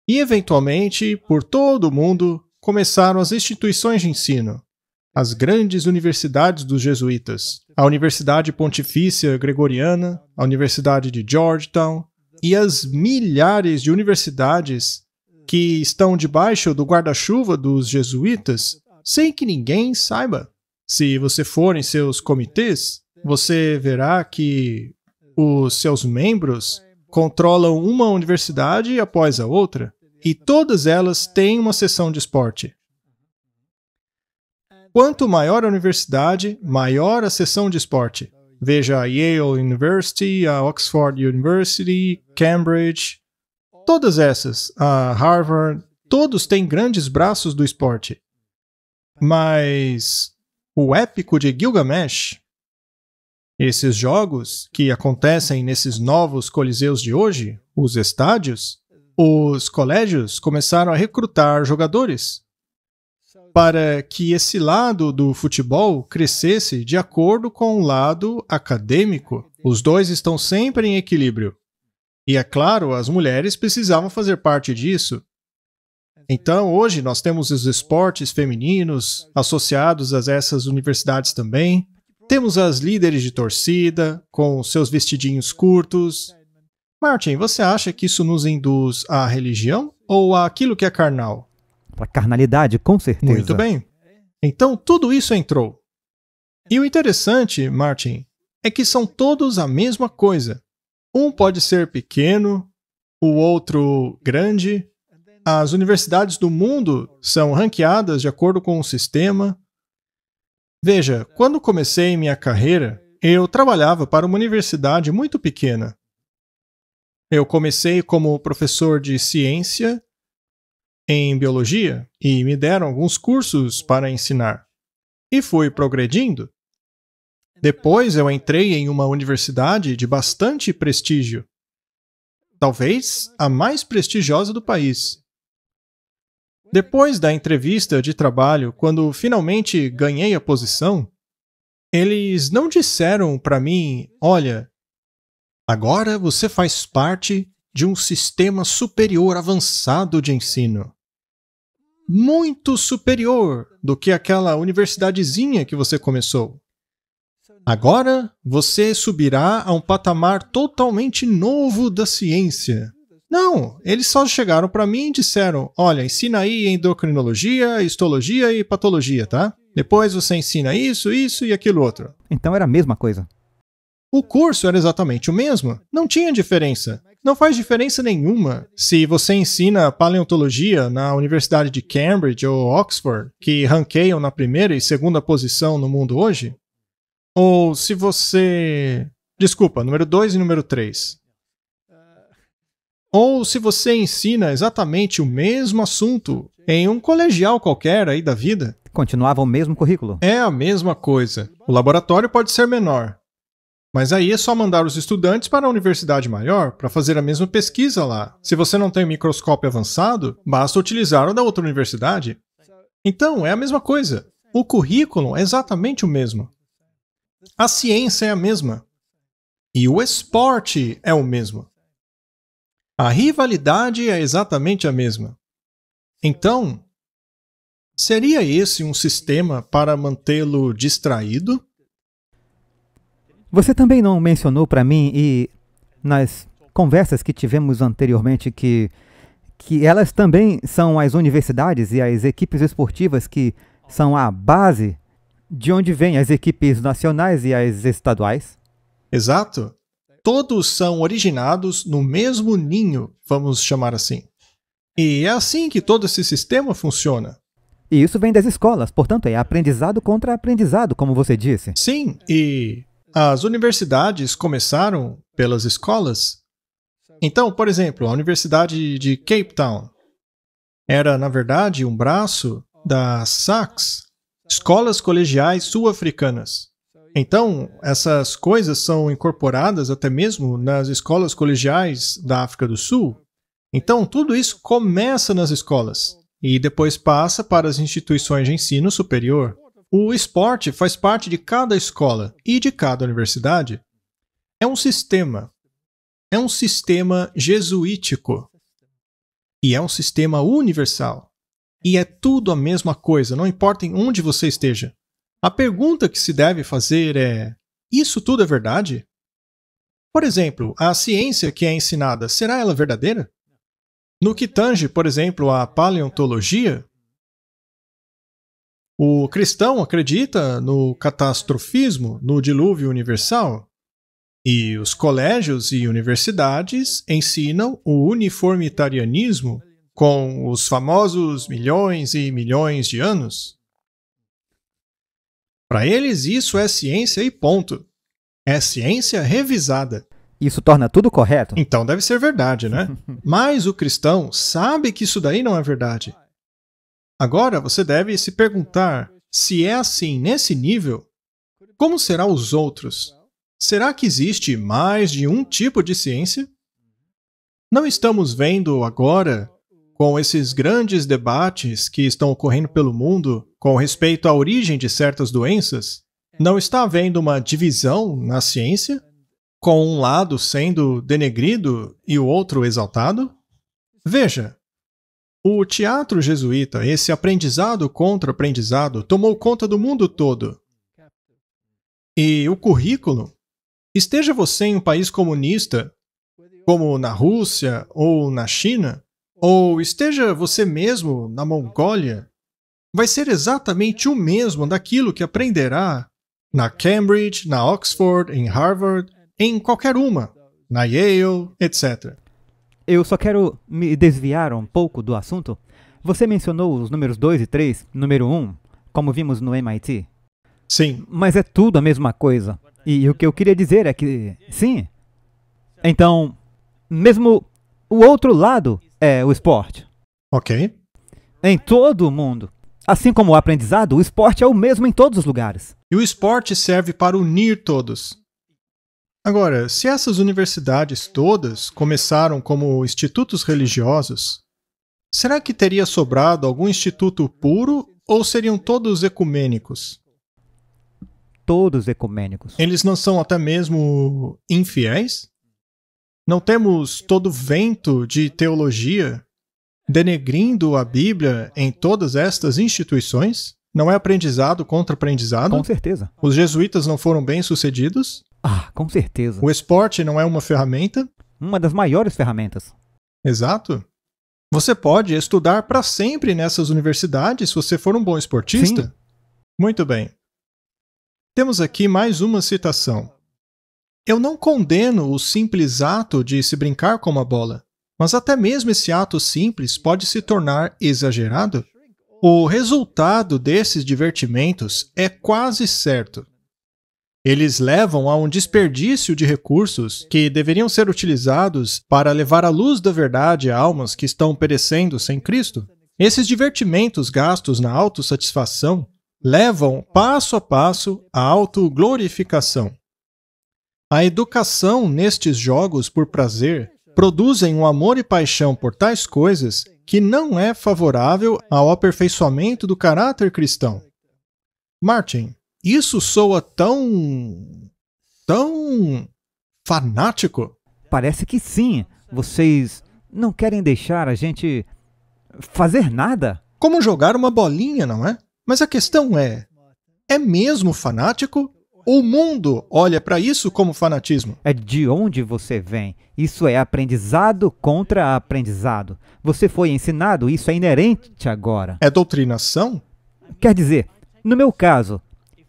E, eventualmente, por todo o mundo, começaram as instituições de ensino, as grandes universidades dos jesuítas, a Universidade Pontifícia Gregoriana, a Universidade de Georgetown e as milhares de universidades que estão debaixo do guarda-chuva dos jesuítas sem que ninguém saiba. Se você for em seus comitês, você verá que os seus membros controlam uma universidade após a outra, e todas elas têm uma seção de esporte. Quanto maior a universidade, maior a seção de esporte. Veja a Yale University, a Oxford University, Cambridge, todas essas, a Harvard, todos têm grandes braços do esporte. Mas o épico de Gilgamesh, esses jogos que acontecem nesses novos coliseus de hoje, os estádios, os colégios começaram a recrutar jogadores para que esse lado do futebol crescesse de acordo com o lado acadêmico. Os dois estão sempre em equilíbrio. E, é claro, as mulheres precisavam fazer parte disso. Então, hoje, nós temos os esportes femininos associados a essas universidades também. Temos as líderes de torcida, com seus vestidinhos curtos. Martin, você acha que isso nos induz à religião ou àquilo que é carnal? Para a carnalidade, com certeza. Muito bem. Então, tudo isso entrou. E o interessante, Martin, é que são todos a mesma coisa. Um pode ser pequeno, o outro grande. As universidades do mundo são ranqueadas de acordo com o sistema. Veja, quando comecei minha carreira, eu trabalhava para uma universidade muito pequena. Eu comecei como professor de ciência em biologia e me deram alguns cursos para ensinar. E fui progredindo. Depois eu entrei em uma universidade de bastante prestígio. Talvez a mais prestigiosa do país. Depois da entrevista de trabalho, quando finalmente ganhei a posição, eles não disseram para mim, olha, agora você faz parte de um sistema superior avançado de ensino. Muito superior do que aquela universidadezinha que você começou. Agora você subirá a um patamar totalmente novo da ciência. Não, eles só chegaram para mim e disseram, olha, ensina aí endocrinologia, histologia e patologia, tá? Depois você ensina isso, isso e aquilo outro. Então era a mesma coisa. O curso era exatamente o mesmo. Não tinha diferença. Não faz diferença nenhuma se você ensina paleontologia na Universidade de Cambridge ou Oxford, que ranqueiam na primeira e segunda posição no mundo hoje, ou se você... Desculpa, número 2 e número 3. Ou se você ensina exatamente o mesmo assunto em um colegial qualquer aí da vida. Continuava o mesmo currículo. É a mesma coisa. O laboratório pode ser menor. Mas aí é só mandar os estudantes para a universidade maior para fazer a mesma pesquisa lá. Se você não tem um microscópio avançado, basta utilizar o da outra universidade. Então, é a mesma coisa. O currículo é exatamente o mesmo. A ciência é a mesma. E o esporte é o mesmo. A rivalidade é exatamente a mesma. Então, seria esse um sistema para mantê-lo distraído? Você também não mencionou para mim, e nas conversas que tivemos anteriormente, que elas também são as universidades e as equipes esportivas que são a base De onde vêm as equipes nacionais e as estaduais? Exato. Todos são originados no mesmo ninho, vamos chamar assim. E é assim que todo esse sistema funciona. E isso vem das escolas, portanto, é aprendizado contra aprendizado, como você disse. Sim, e as universidades começaram pelas escolas. Então, por exemplo, a Universidade de Cape Town era, na verdade, um braço da SACS, Escolas Colegiais Sul-Africanas. Então, essas coisas são incorporadas até mesmo nas escolas colegiais da África do Sul. Então, tudo isso começa nas escolas e depois passa para as instituições de ensino superior. O esporte faz parte de cada escola e de cada universidade. É um sistema jesuítico. E é um sistema universal. E é tudo a mesma coisa, não importa em onde você esteja. A pergunta que se deve fazer é: isso tudo é verdade? Por exemplo, a ciência que é ensinada, será ela verdadeira? No que tange, por exemplo, à paleontologia, o cristão acredita no catastrofismo, no dilúvio universal. E os colégios e universidades ensinam o uniformitarianismo com os famosos milhões e milhões de anos. Para eles, isso é ciência e ponto. É ciência revisada. Isso torna tudo correto? Então deve ser verdade, né? Mas o cristão sabe que isso daí não é verdade. Agora você deve se perguntar, se é assim nesse nível, como serão os outros? Será que existe mais de um tipo de ciência? Não estamos vendo agora, com esses grandes debates que estão ocorrendo pelo mundo com respeito à origem de certas doenças, não está havendo uma divisão na ciência, com um lado sendo denegrido e o outro exaltado? Veja, o teatro jesuíta, esse aprendizado contra aprendizado, tomou conta do mundo todo. E o currículo, esteja você em um país comunista, como na Rússia ou na China, ou esteja você mesmo na Mongólia, vai ser exatamente o mesmo daquilo que aprenderá na Cambridge, na Oxford, em Harvard, em qualquer uma, na Yale, etc. Eu só quero me desviar um pouco do assunto. Você mencionou os números 2 e 3, número 1, como vimos no MIT. Sim. Mas é tudo a mesma coisa. E o que eu queria dizer é que, sim. Então, mesmo o outro lado é o esporte. Ok. Em todo o mundo. Assim como o aprendizado, o esporte é o mesmo em todos os lugares. E o esporte serve para unir todos. Agora, se essas universidades todas começaram como institutos religiosos, será que teria sobrado algum instituto puro ou seriam todos ecumênicos? Todos ecumênicos. Eles não são até mesmo infiéis? Não temos todo vento de teologia denegrindo a Bíblia em todas estas instituições? Não é aprendizado contra aprendizado? Com certeza. Os jesuítas não foram bem-sucedidos? Ah, com certeza. O esporte não é uma ferramenta? Uma das maiores ferramentas. Exato. Você pode estudar para sempre nessas universidades se você for um bom esportista? Sim. Muito bem. Temos aqui mais uma citação. Eu não condeno o simples ato de se brincar com uma bola, mas até mesmo esse ato simples pode se tornar exagerado. O resultado desses divertimentos é quase certo. Eles levam a um desperdício de recursos que deveriam ser utilizados para levar a luz da verdade a almas que estão perecendo sem Cristo. Esses divertimentos gastos na autossatisfação levam passo a passo à autoglorificação. A educação nestes jogos por prazer produzem um amor e paixão por tais coisas que não é favorável ao aperfeiçoamento do caráter cristão. Martin, isso soa tão fanático. Parece que sim. Vocês não querem deixar a gente fazer nada? Como jogar uma bolinha, não é? Mas a questão é mesmo fanático? O mundo olha para isso como fanatismo. É de onde você vem. Isso é aprendizado contra aprendizado. Você foi ensinado, isso é inerente agora. É doutrinação? Quer dizer, no meu caso,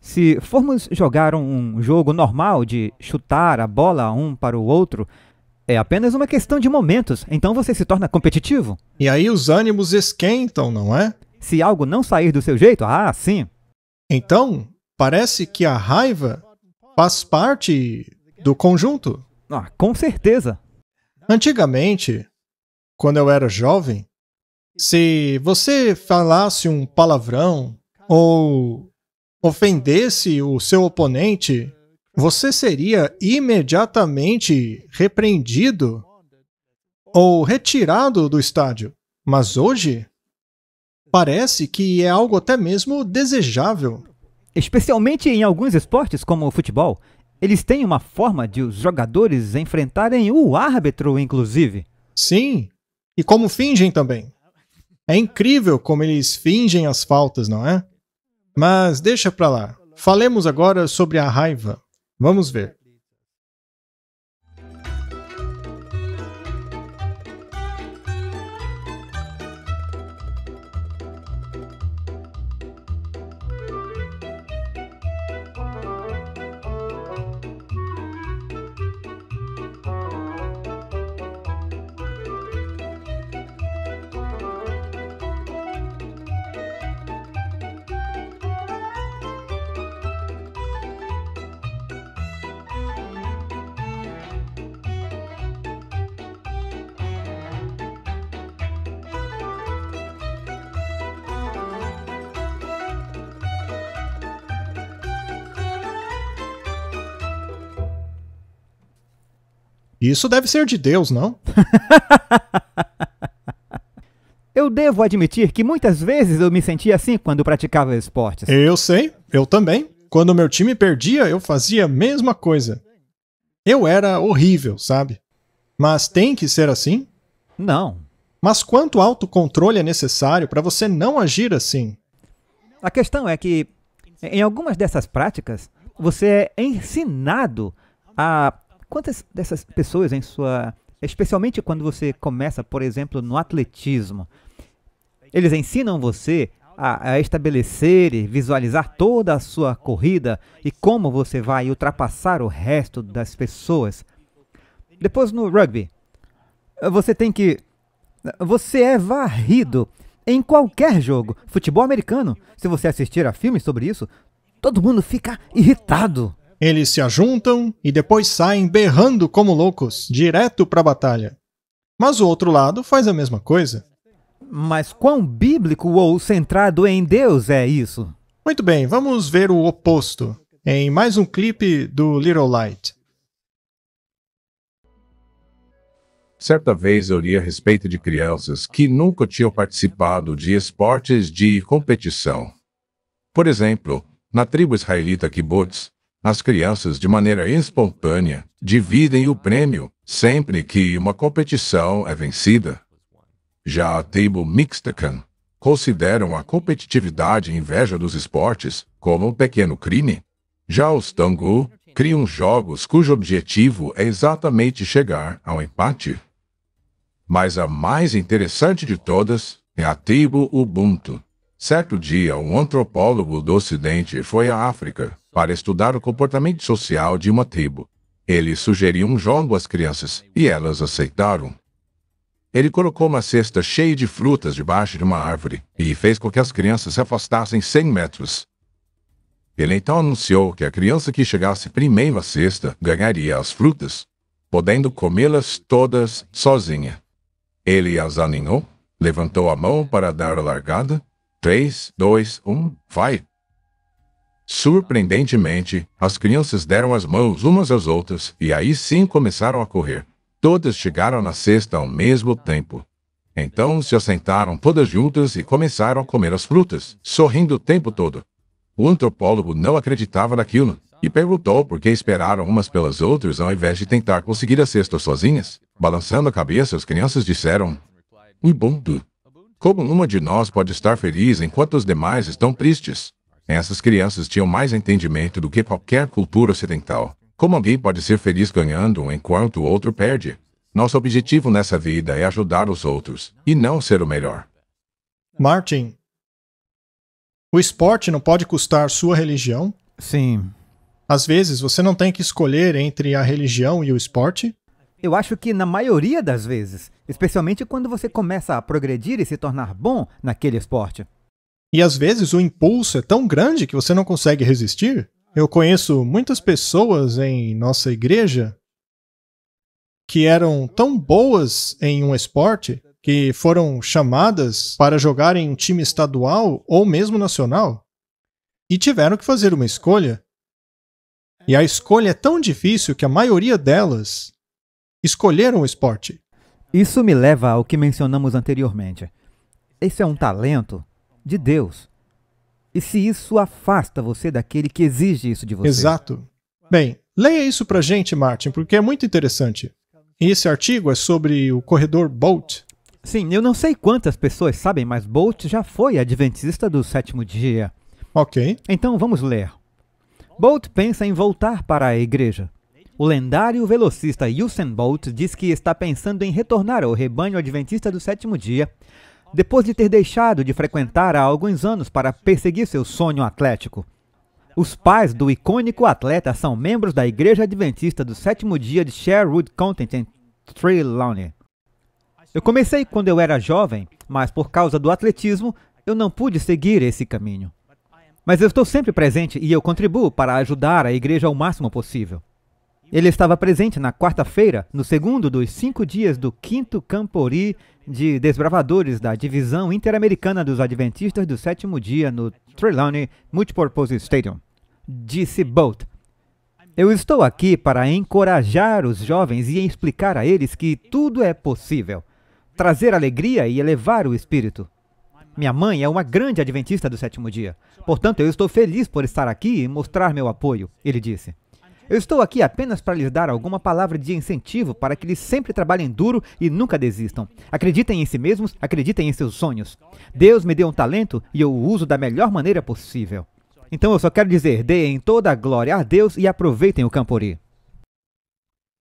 Se formos jogar um jogo normal de chutar a bola um para o outro, é apenas uma questão de momentos, então você se torna competitivo. E aí os ânimos esquentam, não é? Se algo não sair do seu jeito, sim. Então, parece que a raiva faz parte do conjunto. Com certeza. Antigamente, quando eu era jovem, se você falasse um palavrão ou ofendesse o seu oponente, você seria imediatamente repreendido ou retirado do estádio. Mas hoje, parece que é algo até mesmo desejável. Especialmente em alguns esportes, como o futebol, eles têm uma forma de os jogadores enfrentarem o árbitro, inclusive. Sim, e como fingem também. É incrível como eles fingem as faltas, não é? Mas deixa pra lá. Falemos agora sobre a raiva. Vamos ver. Isso deve ser de Deus, não? Eu devo admitir que muitas vezes eu me sentia assim quando praticava esportes. Eu sei, eu também. Quando meu time perdia, eu fazia a mesma coisa. Eu era horrível, sabe? Mas tem que ser assim? Não. Mas quanto autocontrole é necessário para você não agir assim? A questão é que, em algumas dessas práticas, você é ensinado a... Quantas dessas pessoas em sua... Especialmente quando você começa, por exemplo, no atletismo, eles ensinam você a estabelecer e visualizar toda a sua corrida e como você vai ultrapassar o resto das pessoas. Depois no rugby, você é varrido em qualquer jogo. Futebol americano, se você assistir a filmes sobre isso, todo mundo fica irritado. Eles se ajuntam e depois saem berrando como loucos, direto para a batalha. Mas o outro lado faz a mesma coisa. Mas quão bíblico ou centrado em Deus é isso? Muito bem, vamos ver o oposto em mais um clipe do Little Light. Certa vez eu li a respeito de crianças que nunca tinham participado de esportes de competição. Por exemplo, na tribo israelita Kibbutz, as crianças, de maneira espontânea, dividem o prêmio sempre que uma competição é vencida. Já a tribo Mixtecan consideram a competitividade e inveja dos esportes como um pequeno crime. Já os Tangu criam jogos cujo objetivo é exatamente chegar ao empate. Mas a mais interessante de todas é a tribo Ubuntu. Certo dia, um antropólogo do Ocidente foi à África para estudar o comportamento social de uma tribo. Ele sugeriu um jogo às crianças e elas aceitaram. Ele colocou uma cesta cheia de frutas debaixo de uma árvore e fez com que as crianças se afastassem 100 metros. Ele então anunciou que a criança que chegasse primeiro à cesta ganharia as frutas, podendo comê-las todas sozinha. Ele as aninhou, levantou a mão para dar a largada. 3, 2, 1, vai! Surpreendentemente, as crianças deram as mãos umas às outras e aí sim começaram a correr. Todas chegaram na cesta ao mesmo tempo. Então se assentaram todas juntas e começaram a comer as frutas, sorrindo o tempo todo. O antropólogo não acreditava naquilo e perguntou por que esperaram umas pelas outras ao invés de tentar conseguir a cesta sozinhas. Balançando a cabeça, as crianças disseram: Ubuntu. Como uma de nós pode estar feliz enquanto os demais estão tristes? Essas crianças tinham mais entendimento do que qualquer cultura ocidental. Como alguém pode ser feliz ganhando enquanto o outro perde? Nosso objetivo nessa vida é ajudar os outros, e não ser o melhor. Martin, o esporte não pode custar sua religião? Sim. Às vezes, você não tem que escolher entre a religião e o esporte. Eu acho que na maioria das vezes, especialmente quando você começa a progredir e se tornar bom naquele esporte. E às vezes o impulso é tão grande que você não consegue resistir. Eu conheço muitas pessoas em nossa igreja que eram tão boas em um esporte que foram chamadas para jogar em um time estadual ou mesmo nacional e tiveram que fazer uma escolha. E a escolha é tão difícil que a maioria delas escolheram o esporte. Isso me leva ao que mencionamos anteriormente. Esse é um talento de Deus. E se isso afasta você daquele que exige isso de você? Exato. Bem, leia isso pra gente, Martin, porque é muito interessante. Esse artigo é sobre o corredor Bolt. Sim, eu não sei quantas pessoas sabem, mas Bolt já foi adventista do sétimo dia. Ok. Então vamos ler. Bolt pensa em voltar para a igreja. O lendário velocista Usain Bolt diz que está pensando em retornar ao rebanho adventista do sétimo dia, depois de ter deixado de frequentar há alguns anos para perseguir seu sonho atlético. Os pais do icônico atleta são membros da Igreja Adventista do sétimo dia de Sherwood County, em Trelawney. Eu comecei quando eu era jovem, mas por causa do atletismo, eu não pude seguir esse caminho. Mas eu estou sempre presente e eu contribuo para ajudar a igreja ao máximo possível. Ele estava presente na quarta-feira, no segundo dos 5 dias do 5º Camporee de Desbravadores da Divisão Interamericana dos Adventistas do sétimo dia no Trelawney Multipurpose Stadium. Disse Bolt. Eu estou aqui para encorajar os jovens e explicar a eles que tudo é possível. Trazer alegria e elevar o espírito. Minha mãe é uma grande adventista do sétimo dia. Portanto, eu estou feliz por estar aqui e mostrar meu apoio, ele disse. Eu estou aqui apenas para lhes dar alguma palavra de incentivo para que eles sempre trabalhem duro e nunca desistam. Acreditem em si mesmos, acreditem em seus sonhos. Deus me deu um talento e eu o uso da melhor maneira possível. Então eu só quero dizer, deem toda a glória a Deus e aproveitem o Camporee.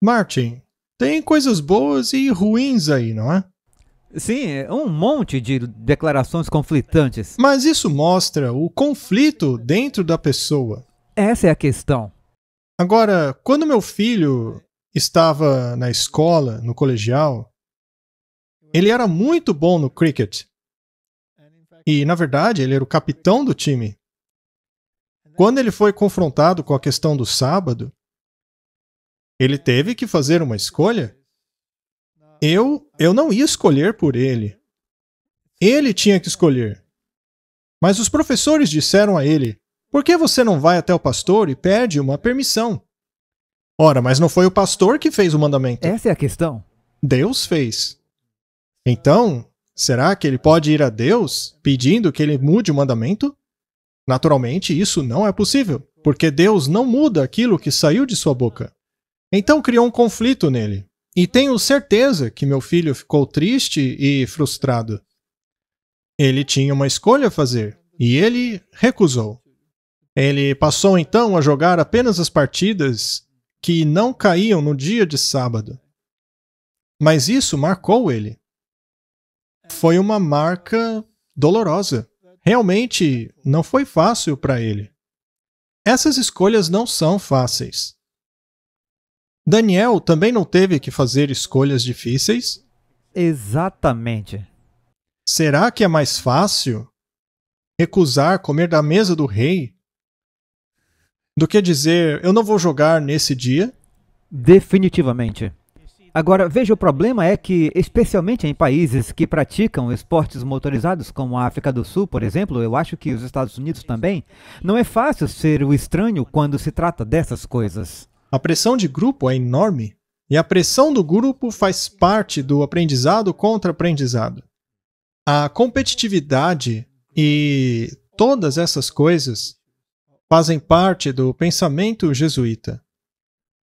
Martin, tem coisas boas e ruins aí, não é? Sim, um monte de declarações conflitantes. Mas isso mostra o conflito dentro da pessoa. Essa é a questão. Agora, quando meu filho estava na escola, no colegial, ele era muito bom no cricket. E, na verdade, ele era o capitão do time. Quando ele foi confrontado com a questão do sábado, ele teve que fazer uma escolha. Eu não ia escolher por ele. Ele tinha que escolher. Mas os professores disseram a ele: por que você não vai até o pastor e pede uma permissão? Ora, mas não foi o pastor que fez o mandamento. Essa é a questão. Deus fez. Então, será que ele pode ir a Deus pedindo que ele mude o mandamento? Naturalmente, isso não é possível, porque Deus não muda aquilo que saiu de sua boca. Então criou um conflito nele. E tenho certeza que meu filho ficou triste e frustrado. Ele tinha uma escolha a fazer, e ele recusou. Ele passou então a jogar apenas as partidas que não caíam no dia de sábado. Mas isso marcou ele. Foi uma marca dolorosa. Realmente não foi fácil para ele. Essas escolhas não são fáceis. Daniel também não teve que fazer escolhas difíceis? Exatamente. Será que é mais fácil recusar comer da mesa do rei do que dizer, eu não vou jogar nesse dia? Definitivamente. Agora, veja, o problema é que, especialmente em países que praticam esportes motorizados, como a África do Sul, por exemplo, eu acho que os Estados Unidos também, não é fácil ser o estranho quando se trata dessas coisas. A pressão de grupo é enorme, e a pressão do grupo faz parte do aprendizado contra aprendizado. A competitividade e todas essas coisas fazem parte do pensamento jesuíta.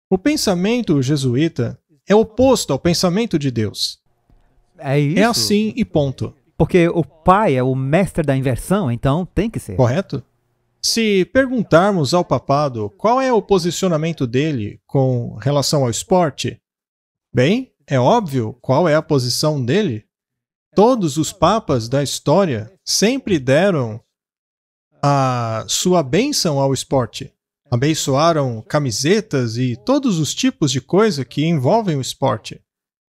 O pensamento jesuíta é oposto ao pensamento de Deus. É isso. É assim e ponto. Porque o pai é o mestre da inversão, então tem que ser. Correto? Se perguntarmos ao papado qual é o posicionamento dele com relação ao esporte, bem, é óbvio qual é a posição dele. Todos os papas da história sempre deram a sua bênção ao esporte. Abençoaram camisetas e todos os tipos de coisa que envolvem o esporte.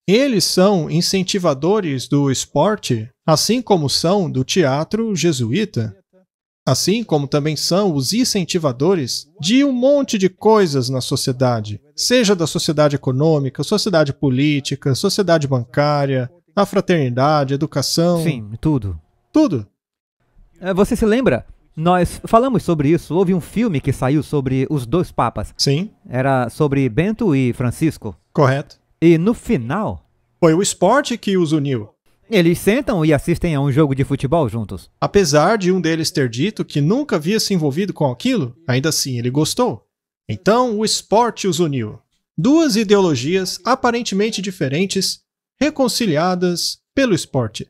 Eles são incentivadores do esporte, assim como são do teatro jesuíta. Assim como também são os incentivadores de um monte de coisas na sociedade, seja da sociedade econômica, sociedade política, sociedade bancária, a fraternidade, educação... Sim, tudo. Tudo. Você se lembra? Nós falamos sobre isso. Houve um filme que saiu sobre os dois papas. Sim, Era sobre Bento e Francisco. correto. E no final, Foi o esporte que os uniu. eles sentam e assistem a um jogo de futebol juntos. Apesar de um deles ter dito que nunca havia se envolvido com aquilo, ainda assim ele gostou. Então o esporte os uniu. Duas ideologias aparentemente diferentes, reconciliadas pelo esporte.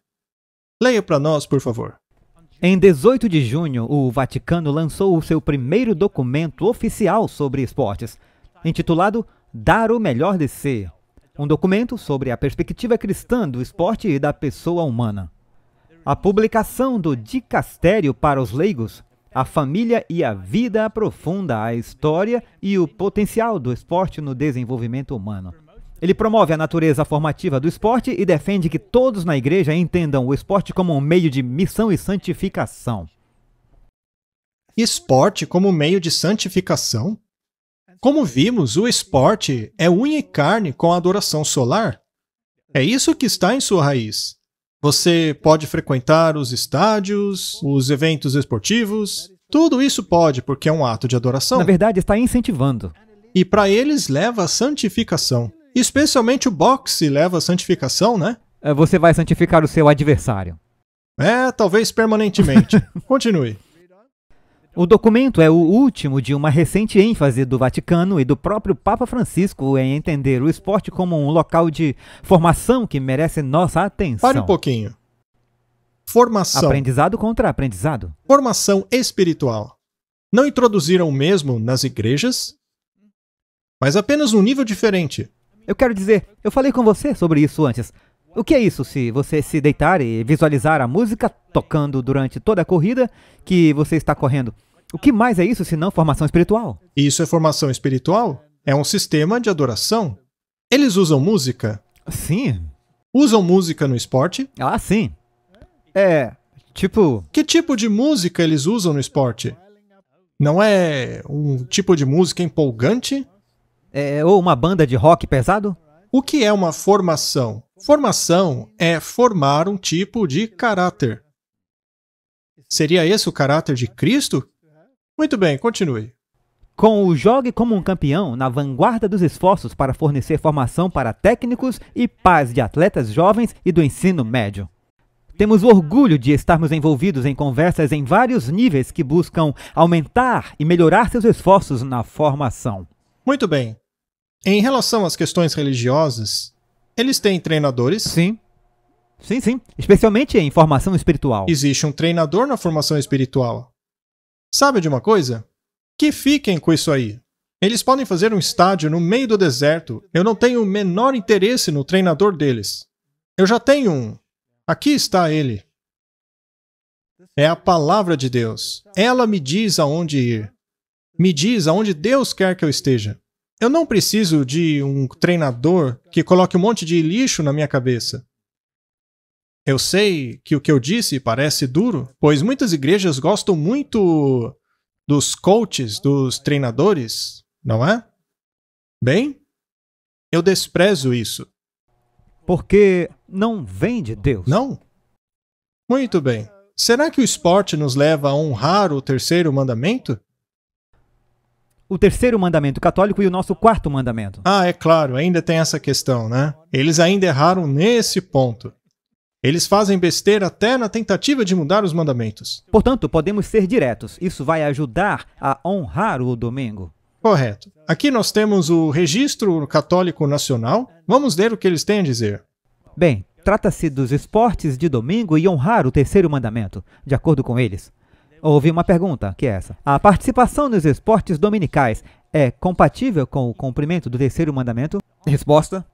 Leia para nós, por favor. Em 18 de junho, o Vaticano lançou o seu primeiro documento oficial sobre esportes, intitulado Dar o Melhor de Si. Um documento sobre a perspectiva cristã do esporte e da pessoa humana. A publicação do Dicastério para os Leigos, a família e a vida aprofunda a história e o potencial do esporte no desenvolvimento humano. Ele promove a natureza formativa do esporte e defende que todos na igreja entendam o esporte como um meio de missão e santificação. Esporte como meio de santificação? Como vimos, o esporte é unha e carne com a adoração solar. É isso que está em sua raiz. Você pode frequentar os estádios, os eventos esportivos, tudo isso pode, porque é um ato de adoração. Na verdade, está incentivando. E para eles leva a santificação. Especialmente o boxe leva a santificação, né? Você vai santificar o seu adversário. Talvez permanentemente. Continue. O documento é o último de uma recente ênfase do Vaticano e do próprio Papa Francisco em entender o esporte como um local de formação que merece nossa atenção. Pare um pouquinho. Formação. Aprendizado contra aprendizado. Formação espiritual. Não introduziram o mesmo nas igrejas, mas apenas num nível diferente. Eu quero dizer, eu falei com você sobre isso antes. O que é isso se você se deitar e visualizar a música tocando durante toda a corrida que você está correndo? O que mais é isso senão formação espiritual? Isso é formação espiritual? É um sistema de adoração. Eles usam música? Sim. Usam música no esporte? Ah, sim. Tipo... Que tipo de música eles usam no esporte? Não é um tipo de música empolgante? Ou uma banda de rock pesado? O que é uma formação? Formação é formar um tipo de caráter. Seria esse o caráter de Cristo? Muito bem, continue. Com o Jogue como um campeão na vanguarda dos esforços para fornecer formação para técnicos e pais de atletas jovens e do ensino médio. Temos o orgulho de estarmos envolvidos em conversas em vários níveis que buscam aumentar e melhorar seus esforços na formação. Muito bem. Em relação às questões religiosas, eles têm treinadores? Sim. Sim. Especialmente em formação espiritual. Existe um treinador na formação espiritual. Sabe de uma coisa? Que fiquem com isso aí. Eles podem fazer um estádio no meio do deserto. Eu não tenho o menor interesse no treinador deles. Eu já tenho um. Aqui está ele. É a palavra de Deus. Ela me diz aonde ir. Me diz aonde Deus quer que eu esteja. Eu não preciso de um treinador que coloque um monte de lixo na minha cabeça. Eu sei que o que eu disse parece duro, pois muitas igrejas gostam muito dos coaches, dos treinadores, não é? Bem, eu desprezo isso. Porque não vem de Deus. Não? Muito bem. Será que o esporte nos leva a honrar o terceiro mandamento? O terceiro mandamento católico e o nosso quarto mandamento. É claro, ainda tem essa questão, né? Eles ainda erraram nesse ponto. Eles fazem besteira até na tentativa de mudar os mandamentos. Portanto, podemos ser diretos. Isso vai ajudar a honrar o domingo. Correto. Aqui nós temos o Registro Católico Nacional. Vamos ler o que eles têm a dizer. Bem, trata-se dos esportes de domingo e honrar o terceiro mandamento, de acordo com eles. Houve uma pergunta, que é essa. A participação nos esportes dominicais é compatível com o cumprimento do terceiro mandamento? Resposta.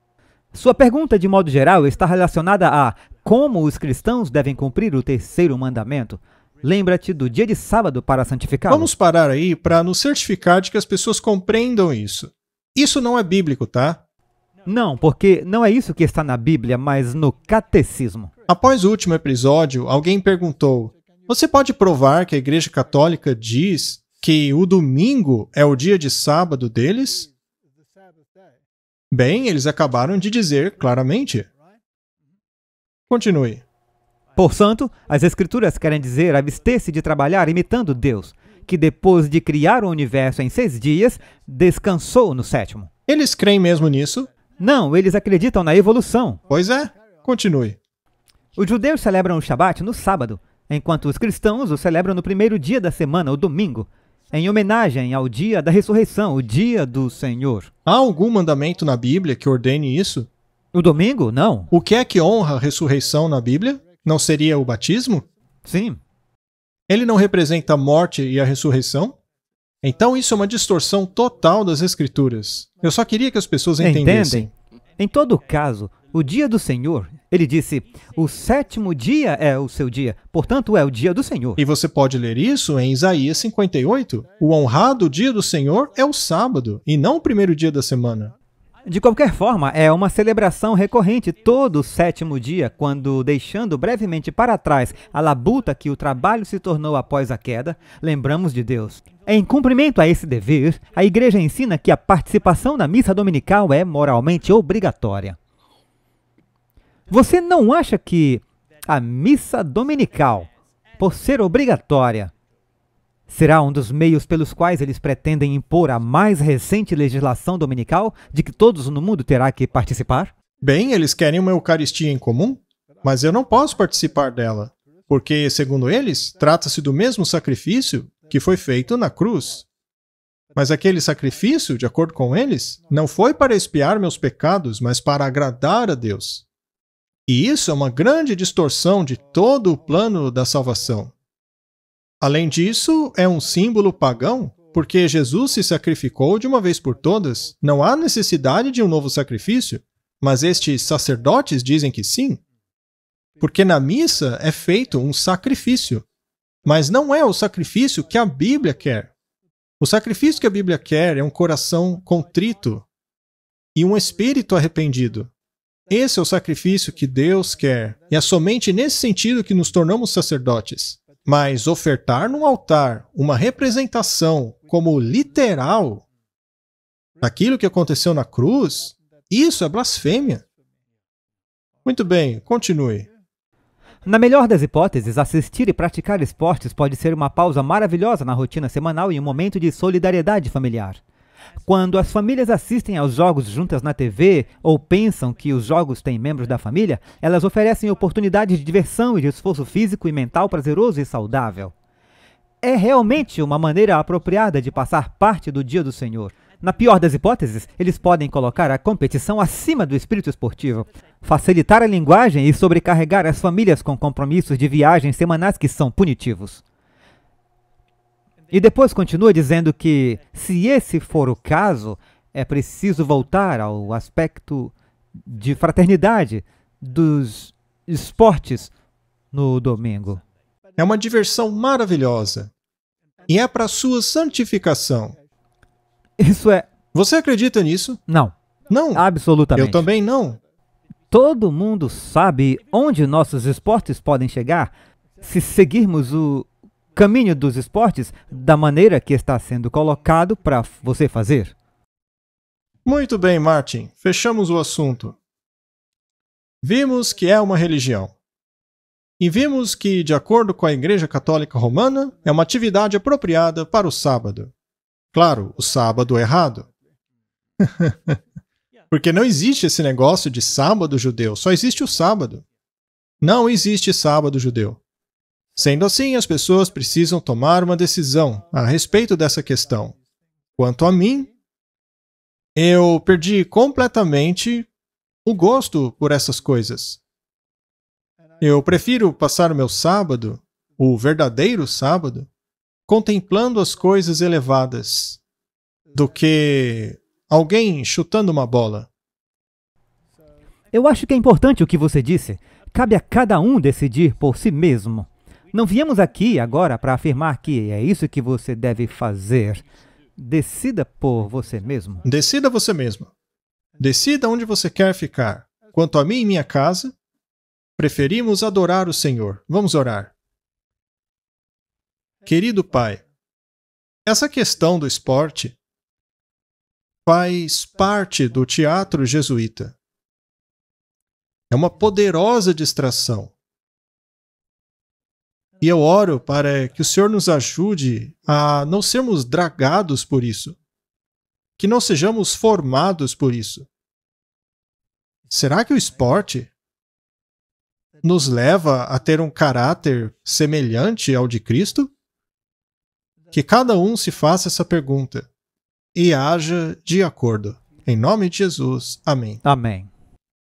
Sua pergunta, de modo geral, está relacionada a como os cristãos devem cumprir o terceiro mandamento. Lembra-te do dia de sábado para santificá-lo. Vamos parar aí para nos certificar de que as pessoas compreendam isso. Isso não é bíblico, tá? Não, porque não é isso que está na Bíblia, mas no catecismo. Após o último episódio, alguém perguntou: você pode provar que a Igreja Católica diz que o domingo é o dia de sábado deles? Bem, eles acabaram de dizer claramente. Continue. Portanto, as Escrituras querem dizer abster-se de trabalhar imitando Deus, que depois de criar o universo em 6 dias, descansou no 7º. Eles creem mesmo nisso? Não, eles acreditam na evolução. Pois é. Continue. Os judeus celebram o Shabat no sábado, enquanto os cristãos o celebram no primeiro dia da semana, o domingo, em homenagem ao dia da ressurreição, o dia do Senhor. Há algum mandamento na Bíblia que ordene isso? O domingo, não. O que é que honra a ressurreição na Bíblia? Não seria o batismo? Sim. Ele não representa a morte e a ressurreição? Então isso é uma distorção total das Escrituras. Eu só queria que as pessoas entendessem. Entendem? Em todo caso, o dia do Senhor, ele disse, o 7º dia é o seu dia, portanto é o dia do Senhor. E você pode ler isso em Isaías 58. O honrado dia do Senhor é o sábado, e não o primeiro dia da semana. De qualquer forma, é uma celebração recorrente todo o 7º dia, quando, deixando brevemente para trás a labuta que o trabalho se tornou após a queda, lembramos de Deus. Em cumprimento a esse dever, a Igreja ensina que a participação na missa dominical é moralmente obrigatória. Você não acha que a missa dominical, por ser obrigatória, será um dos meios pelos quais eles pretendem impor a mais recente legislação dominical de que todos no mundo terá que participar? Bem, eles querem uma Eucaristia em comum, mas eu não posso participar dela, porque, segundo eles, trata-se do mesmo sacrifício que foi feito na cruz. Mas aquele sacrifício, de acordo com eles, não foi para expiar meus pecados, mas para agradar a Deus. E isso é uma grande distorção de todo o plano da salvação. Além disso, é um símbolo pagão, porque Jesus se sacrificou de uma vez por todas. Não há necessidade de um novo sacrifício, mas estes sacerdotes dizem que sim. Porque na missa é feito um sacrifício, mas não é o sacrifício que a Bíblia quer. O sacrifício que a Bíblia quer é um coração contrito e um espírito arrependido. Esse é o sacrifício que Deus quer, e é somente nesse sentido que nos tornamos sacerdotes. Mas ofertar num altar uma representação como literal daquilo que aconteceu na cruz, isso é blasfêmia. Muito bem, continue. Na melhor das hipóteses, assistir e praticar esportes pode ser uma pausa maravilhosa na rotina semanal e um momento de solidariedade familiar. Quando as famílias assistem aos jogos juntas na TV ou pensam que os jogos têm membros da família, elas oferecem oportunidades de diversão e de esforço físico e mental prazeroso e saudável. É realmente uma maneira apropriada de passar parte do dia do Senhor. Na pior das hipóteses, eles podem colocar a competição acima do espírito esportivo, facilitar a linguagem e sobrecarregar as famílias com compromissos de viagens semanais que são punitivos. E depois continua dizendo que, se esse for o caso, é preciso voltar ao aspecto de fraternidade dos esportes no domingo. É uma diversão maravilhosa. E é para sua santificação. Isso é... Você acredita nisso? Não. Não. Absolutamente. Eu também não. Todo mundo sabe onde nossos esportes podem chegar se seguirmos o caminho dos esportes da maneira que está sendo colocado para você fazer. Muito bem, Martin. Fechamos o assunto. Vimos que é uma religião. E vimos que, de acordo com a Igreja Católica Romana, é uma atividade apropriada para o sábado. Claro, o sábado errado. Porque não existe esse negócio de sábado judeu, só existe o sábado. Não existe sábado judeu. Sendo assim, as pessoas precisam tomar uma decisão a respeito dessa questão. Quanto a mim, eu perdi completamente o gosto por essas coisas. Eu prefiro passar o meu sábado, o verdadeiro sábado, contemplando as coisas elevadas, do que alguém chutando uma bola. Eu acho que é importante o que você disse. Cabe a cada um decidir por si mesmo. Não viemos aqui agora para afirmar que é isso que você deve fazer. Decida por você mesmo. Decida você mesmo. Decida onde você quer ficar. Quanto a mim e minha casa, preferimos adorar o Senhor. Vamos orar. Querido Pai, essa questão do esporte faz parte do teatro jesuíta. É uma poderosa distração. E eu oro para que o Senhor nos ajude a não sermos dragados por isso. Que não sejamos formados por isso. Será que o esporte nos leva a ter um caráter semelhante ao de Cristo? Que cada um se faça essa pergunta e haja de acordo. Em nome de Jesus. Amém. Amém.